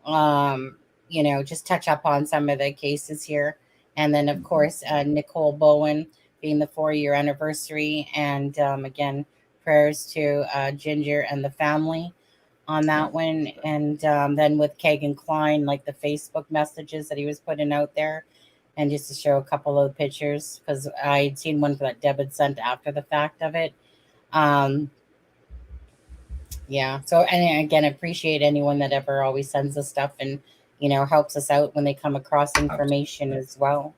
Um, just touch up on some of the cases here, and then of course Nicole Bowen being the 4-year anniversary, and again prayers to Ginger and the family on that one, and then with Kegan Kline, like the Facebook messages that he was putting out there, and just to show a couple of pictures because I'd seen one that Deb had sent after the fact of it. Yeah. So, and again, appreciate anyone that ever always sends us stuff and, helps us out when they come across information as well.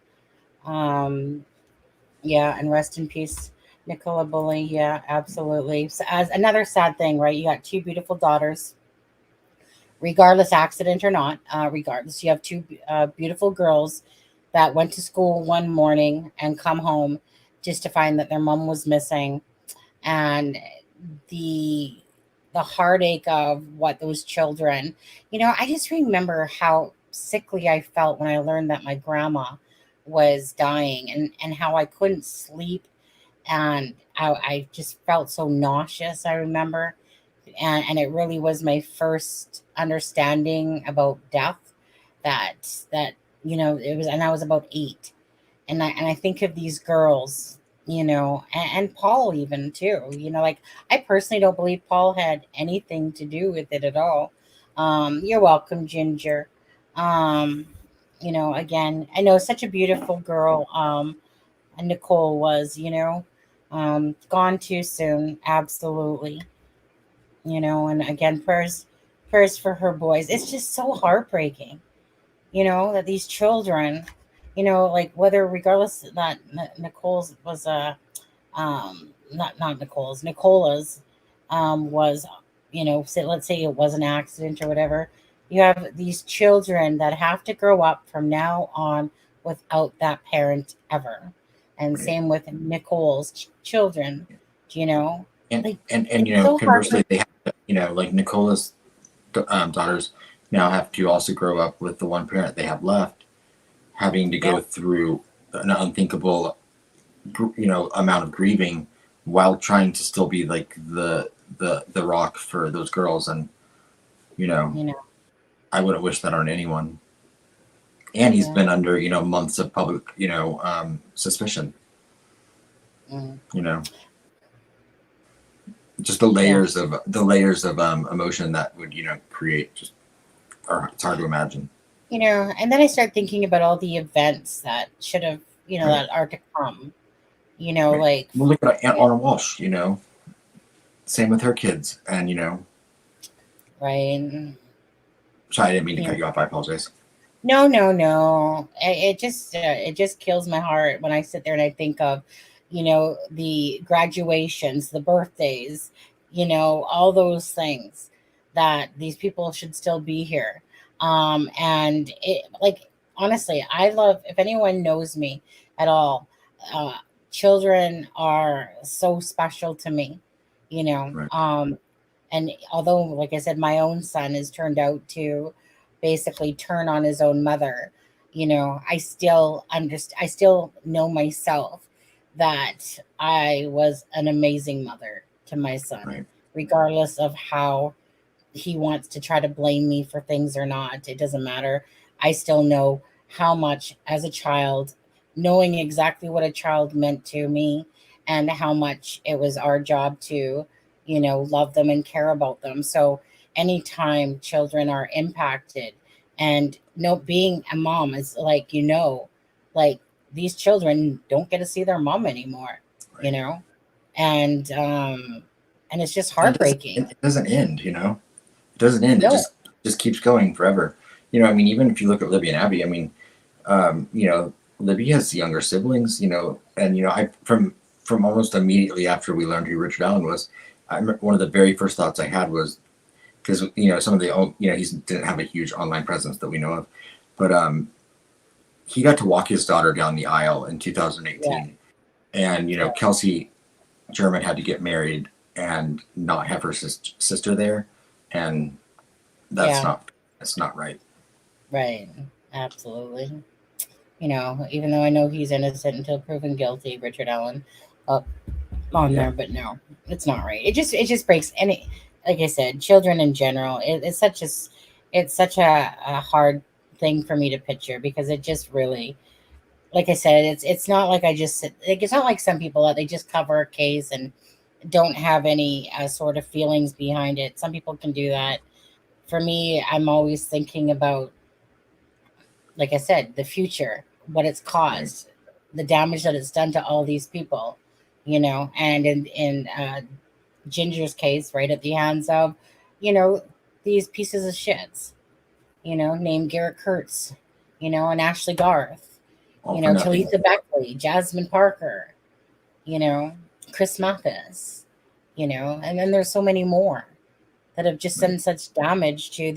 Yeah. And rest in peace, Nicola Bulley. Yeah, absolutely. So, as another sad thing, right? You got 2 beautiful daughters, regardless accident or not, regardless, you have 2 beautiful girls that went to school one morning and come home just to find that their mom was missing. And the heartache of what those children, I just remember how sickly I felt when I learned that my grandma was dying, and how I couldn't sleep, and I just felt so nauseous, I remember. And it really was my first understanding about death, that it was, and I was about 8. And I think of these girls, and Paul even too, like I personally don't believe Paul had anything to do with it at all. You're welcome, Ginger. Again, I know such a beautiful girl. And Nicole was, gone too soon. Absolutely. And again, prayers for her boys. It's just so heartbreaking, that these children, like whether regardless that Nicole's was not Nicole's, Nicola's was, let's say it was an accident or whatever. You have these children that have to grow up from now on without that parent ever. And same with Nicole's children, And like, and so conversely, they have to, like Nicola's daughters now have to also grow up with the one parent they have left, having to go through an unthinkable, amount of grieving while trying to still be like the rock for those girls. And I wouldn't wish that on anyone. And he's been under months of public suspicion. Just the layers of emotion that would create, just, or it's hard to imagine. And then I start thinking about all the events that should have, that are to come. Like, well, look at Aunt Anna Walsh. Same with her kids, and right. Sorry, I didn't mean to cut you off. I apologize. No. It just kills my heart when I sit there and I think of, the graduations, the birthdays, all those things that these people should still be here. And it, like, honestly, I love, if anyone knows me at all, children are so special to me, Right. And although, like I said, my own son has turned out to basically turn on his own mother, I still know myself that I was an amazing mother to my son, Right. regardless of how he wants to try to blame me for things or not. It doesn't matter. I still know how much, as a child, knowing exactly what a child meant to me, and how much it was our job to, love them and care about them. So anytime children are impacted, and being a mom is like, like these children don't get to see their mom anymore, Right. and it's just And heartbreaking. it doesn't end. It doesn't end. It No. just keeps going forever. I mean, even if you look at Libby and Abby, I mean, Libby has younger siblings, and I from almost immediately after we learned who Richard Allen was, I remember one of the very first thoughts I had was, because some of the he didn't have a huge online presence that we know of, but he got to walk his daughter down the aisle in 2018. Yeah. And, you know, Kelsey German had to get married and not have her sister there. And that's not right. Right. Absolutely. You know, even though I know he's innocent until proven guilty, Richard Allen up on there, but no, it's not right. It just breaks any, like I said, children in general. It's such a hard thing for me to picture, because it just really, like I said, it's not like it's not like some people that they just cover a case and don't have any sort of feelings behind it. Some people can do that. For me, I'm always thinking about, like I said, the future, what it's caused, the damage that it's done to all these people, you know, and in Ginger's case, right, at the hands of, you know, these pieces of shits, you know, named Garrett Kurtz, you know, and Ashley Garth, you know, Talitha Beckley, Jasmine Parker, you know, Chris Mathis, you know, and then there's so many more that have just done such damage to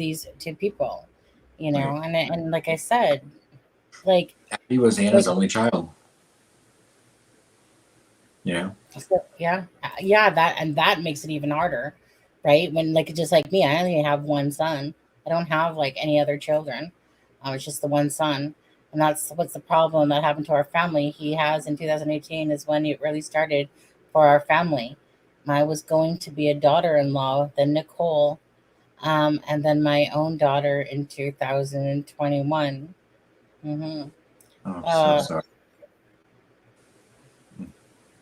people, you know, and like I said, like he was Anna's only child. Yeah. So, yeah, that makes it even harder, right? When, like, just like me, I only have one son. I don't have like any other children. It's just the one son, and that's what's the problem that happened to our family. He has in 2018 is when it really started for our family. I was going to be a daughter-in-law, then Nicole, and then my own daughter in 2021. Mm-hmm. Oh, so sorry.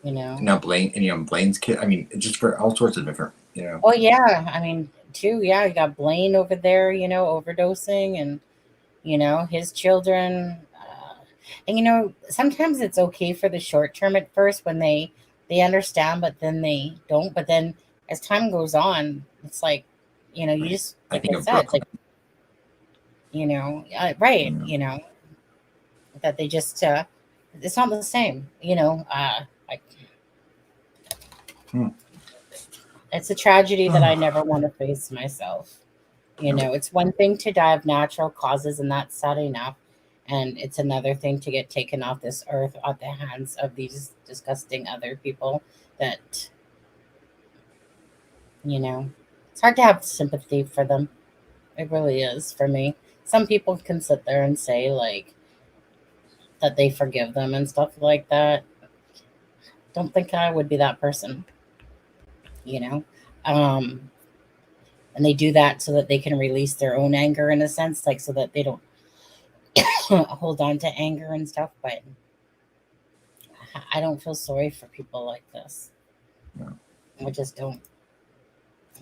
You know. Now Blaine's kid. I mean, just for all sorts of different, you know. Oh yeah, I mean, too. Yeah, you got Blaine over there, you know, overdosing, and you know his children. And you know, sometimes it's okay for the short term at first when they understand, but then they don't. But then as time goes on, it's like, you know, you just, like I said, it's like, you know, right, you know, that they just, it's not the same, you know, like, it's a tragedy that I never want to face myself. You know, it's one thing to die of natural causes, and that's sad enough. And it's another thing to get taken off this earth at the hands of these disgusting other people that, you know, it's hard to have sympathy for them. It really is for me. Some people can sit there and say, like, that they forgive them and stuff like that. Don't think I would be that person, you know? And they do that so that they can release their own anger, in a sense, like, so that they don't hold on to anger and stuff. But I don't feel sorry for people like this. No. I just don't.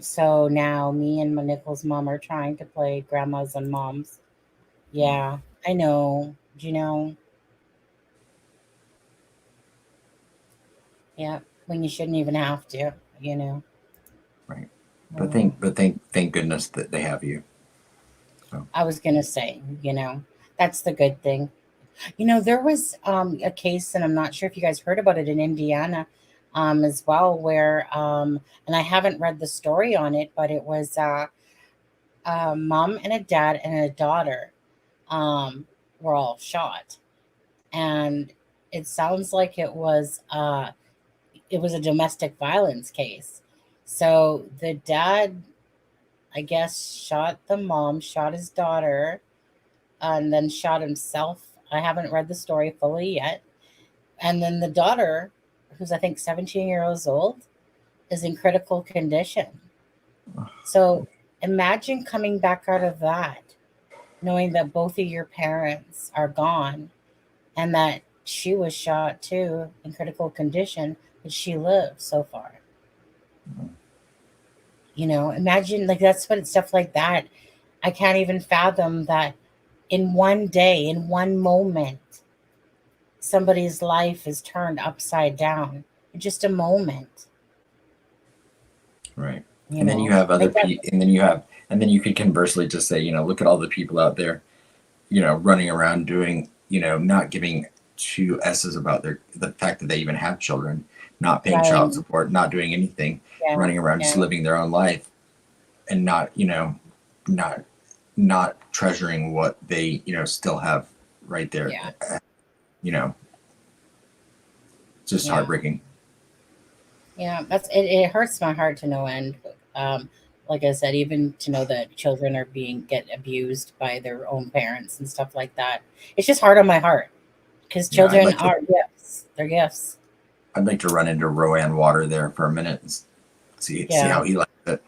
So now me and my Nicole's mom are trying to play grandmas and moms. Yeah, I know. Do you know? Yeah, when you shouldn't even have to, you know. Right. But thank goodness that they have you. So. I was gonna say, you know, that's the good thing. You know, there was a case, and I'm not sure if you guys heard about it, in Indiana as well, where and I haven't read the story on it, but it was a mom and a dad and a daughter were all shot, and it sounds like it was a domestic violence case. So the dad, I guess, shot the mom, shot his daughter, and then shot himself. I haven't read the story fully yet. And then the daughter, who's I think 17 years old, is in critical condition. So imagine coming back out of that, knowing that both of your parents are gone, and that she was shot too in critical condition, but she lived so far. You know, imagine, like, that's what it's stuff like that. I can't even fathom that in one day, in one moment, somebody's life is turned upside down in just a moment. Right. And then you have other people, and then you could conversely just say, you know, look at all the people out there, you know, running around doing, you know, not giving two S's about the fact that they even have children, not paying child support, not doing anything, running around just living their own life, and not, you know, not treasuring what they, you know, still have right there. Yeah. You know, it's just Yeah. heartbreaking. Yeah, it hurts my heart to no end. Like I said, even to know that children are get abused by their own parents and stuff like that. It's just hard on my heart because Yeah, children are gifts. They're gifts. I'd like to run into Rowan Water there for a minute and see how he likes it.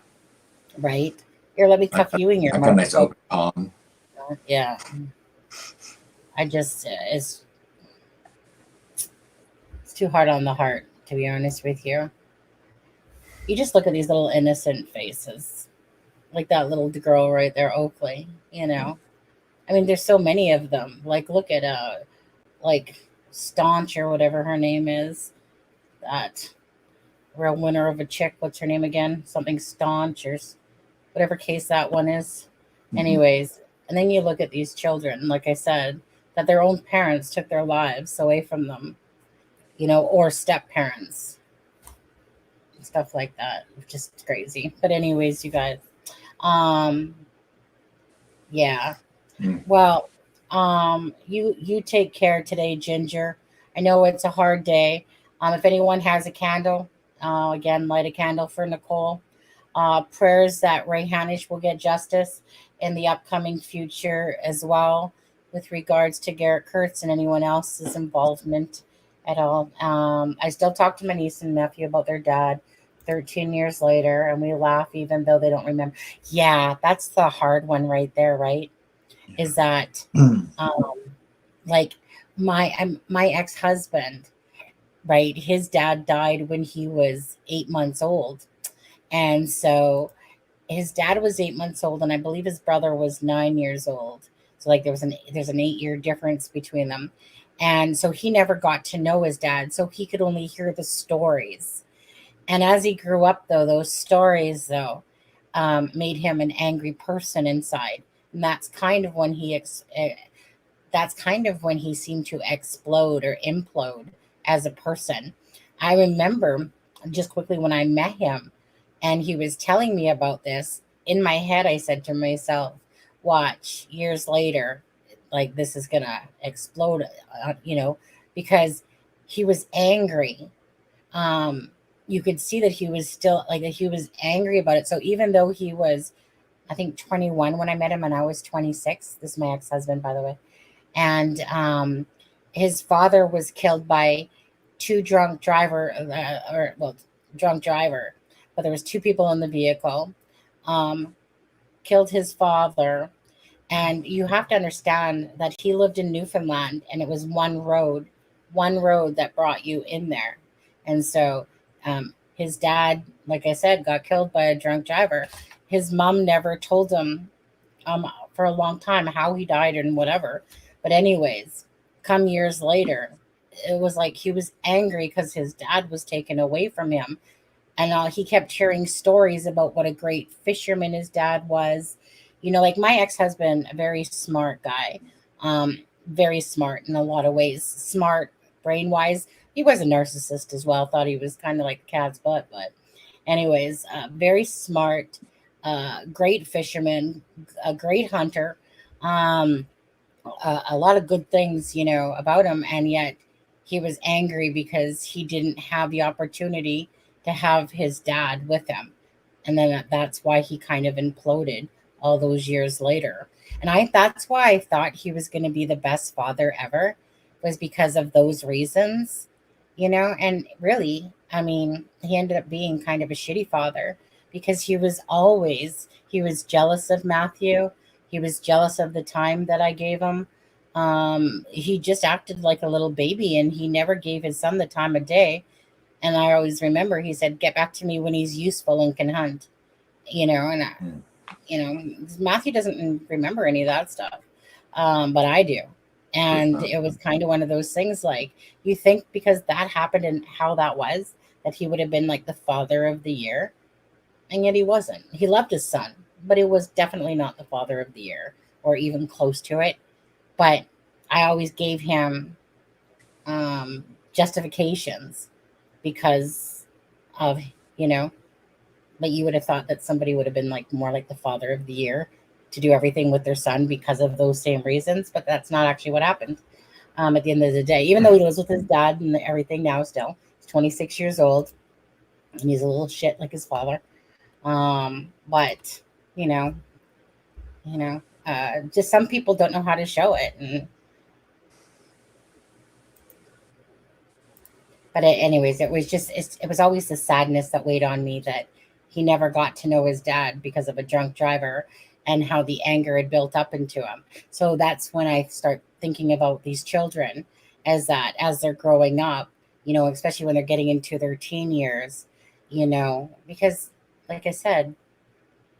Right. Here, let me cuff you in your I've got a nice open palm. Yeah. I just it's too hard on the heart, to be honest with you. You just look at these little innocent faces, like that little girl right there, Oakley. You know, I mean, there's so many of them. Like, look at like Staunch or whatever her name is. That real winner of a chick. What's her name again? Something Staunch or whatever case that one is. Mm-hmm. Anyways, and then you look at these children, like I said, that their own parents took their lives away from them, you know, or step parents, stuff like that. Just crazy. But anyways, you guys, yeah. Well, you take care today, Ginger. I know it's a hard day. If anyone has a candle, again, light a candle for Nicole. Prayers that Ray Hanish will get justice in the upcoming future as well, with regards to Garrett Kurtz and anyone else's involvement at all. I still talk to my niece and nephew about their dad 13 years later, and we laugh even though they don't remember. Yeah, that's the hard one right there, right? Is that like my ex-husband, right? His dad died when he was 8 months old. And so his dad was 8 months old, and I believe his brother was 9 years old. So like there's an 8-year difference between them. And so he never got to know his dad. So he could only hear the stories. And as he grew up, though, those stories, though, made him an angry person inside. And that's kind of when he seemed to explode or implode as a person. I remember just quickly when I met him and he was telling me about this, in my head, I said to myself, watch, years later, like this is going to explode, you know, because he was angry. You could see that he was still like he was angry about it. So even though he was, I think 21 when I met him and I was 26, this is my ex-husband, by the way. And his father was killed by drunk driver, but there was two people in the vehicle, killed his father. And you have to understand that he lived in Newfoundland and it was one road that brought you in there. And so his dad, like I said, got killed by a drunk driver. His mom never told him for a long time how he died and whatever. But anyways, come years later, it was like he was angry because his dad was taken away from him. And he kept hearing stories about what a great fisherman his dad was. You know, like my ex-husband, a very smart guy, very smart in a lot of ways, smart brain-wise. He was a narcissist as well. Thought he was kind of like a cat's butt, but anyways, very smart, great fisherman, a great hunter, a lot of good things, you know, about him. And yet he was angry because he didn't have the opportunity to have his dad with him. And then that's why he kind of imploded all those years later. And that's why I thought he was going to be the best father ever, was because of those reasons, you know. And really, I mean, he ended up being kind of a shitty father because he was jealous of Matthew. He was jealous of the time that I gave him. He just acted like a little baby and he never gave his son the time of day. And I always remember he said, get back to me when he's useful and can hunt, you know. And you know, Matthew doesn't remember any of that stuff, but I do. And it was kind of one of those things, like, you think because that happened and how that was, that he would have been like the father of the year. And yet he wasn't. He loved his son, but it was definitely not the father of the year or even close to it. But I always gave him justifications because of, you know, but you would have thought that somebody would have been like more like the father of the year to do everything with their son because of those same reasons, but that's not actually what happened. At the end of the day, even though he lives with his dad and everything now, still he's 26 years old and he's a little shit like his father. But just some people don't know how to show it. But anyways, it was always the sadness that weighed on me that he never got to know his dad because of a drunk driver and how the anger had built up into him. So that's when I start thinking about these children as they're growing up, especially when they're getting into their teen years, because like I said,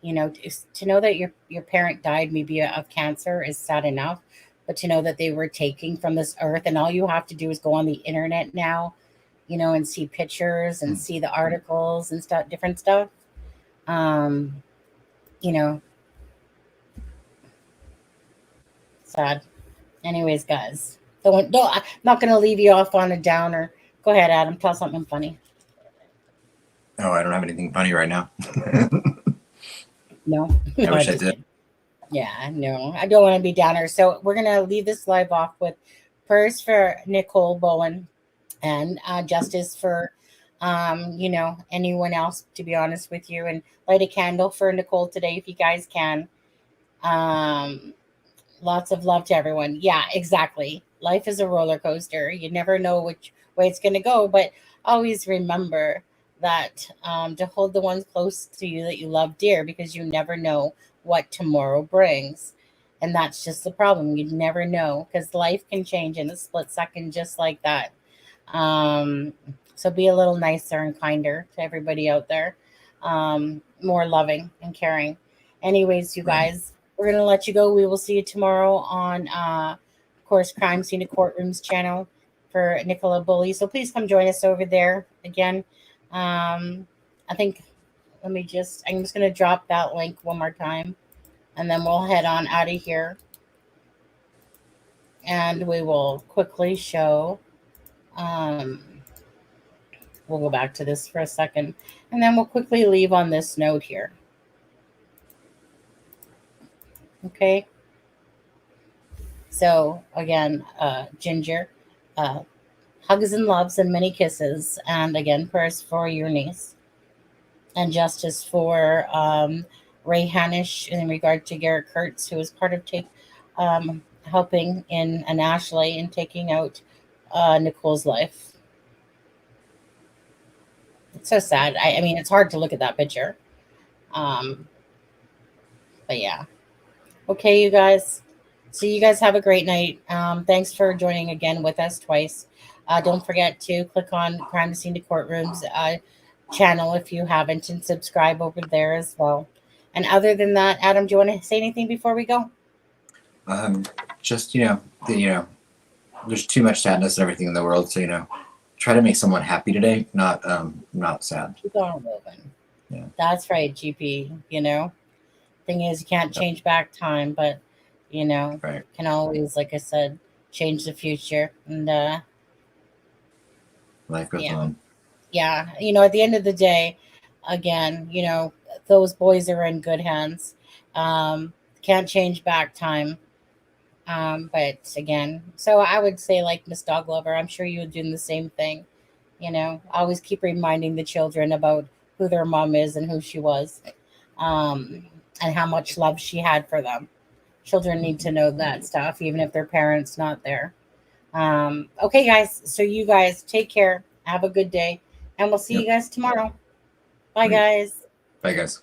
to know that your parent died maybe of cancer is sad enough, but to know that they were taking from this earth and all you have to do is go on the internet now, and see pictures and see the articles and stuff, different stuff. Sad. Anyways, guys, don't. I'm not going to leave you off on a downer. Go ahead, Adam. Tell something funny. Oh, I don't have anything funny right now. No. I wish I did. Yeah, no, I don't want to be downer. So we're going to leave this live off with prayers for Nicole Bowen and justice for, anyone else, to be honest with you, and light a candle for Nicole today if you guys can. Lots of love to everyone. Yeah, exactly. Life is a roller coaster. You never know which way it's going to go, but always remember that to hold the ones close to you that you love dear, because you never know what tomorrow brings. And that's just the problem. You never know, because life can change in a split second just like that. So be a little nicer and kinder to everybody out there. More loving and caring. Anyways, you guys, we're going to let you go. We will see you tomorrow on, of course, Crime Scene to Courtrooms channel for Nicola Bulley. So please come join us over there again. I think, I'm just going to drop that link one more time, and then we'll head on out of here. And we will quickly show, we'll go back to this for a second, and then we'll quickly leave on this note here. Okay. So again, Ginger, hugs and loves and many kisses. And again, prayers for your niece. And justice for Ray Hanish in regard to Garrett Kurtz, who was part of helping in an Ashley and taking out Nicole's life. It's so sad. I mean, it's hard to look at that picture. But yeah. Okay, you guys. So you guys have a great night. Thanks for joining again with us twice. Don't forget to click on Crime Scene to Courtrooms channel if you haven't, and subscribe over there as well. And other than that, Adam, do you want to say anything before we go? Just, there's too much sadness and everything in the world. So, try to make someone happy today, not sad. Keep on moving. Yeah. That's right, GP. Thing is, you can't change back time, but Right. can always, like I said, change the future. And Life goes on. Yeah, at the end of the day, again, those boys are in good hands. Can't change back time. But again, so I would say, like Miss Dog Lover, I'm sure you would do the same thing. Always keep reminding the children about who their mom is and who she was, and how much love she had for them. Children need to know that stuff, even if their parents not there. Okay, guys. So you guys take care. Have a good day, and we'll see you guys tomorrow. Bye, guys. Bye, guys.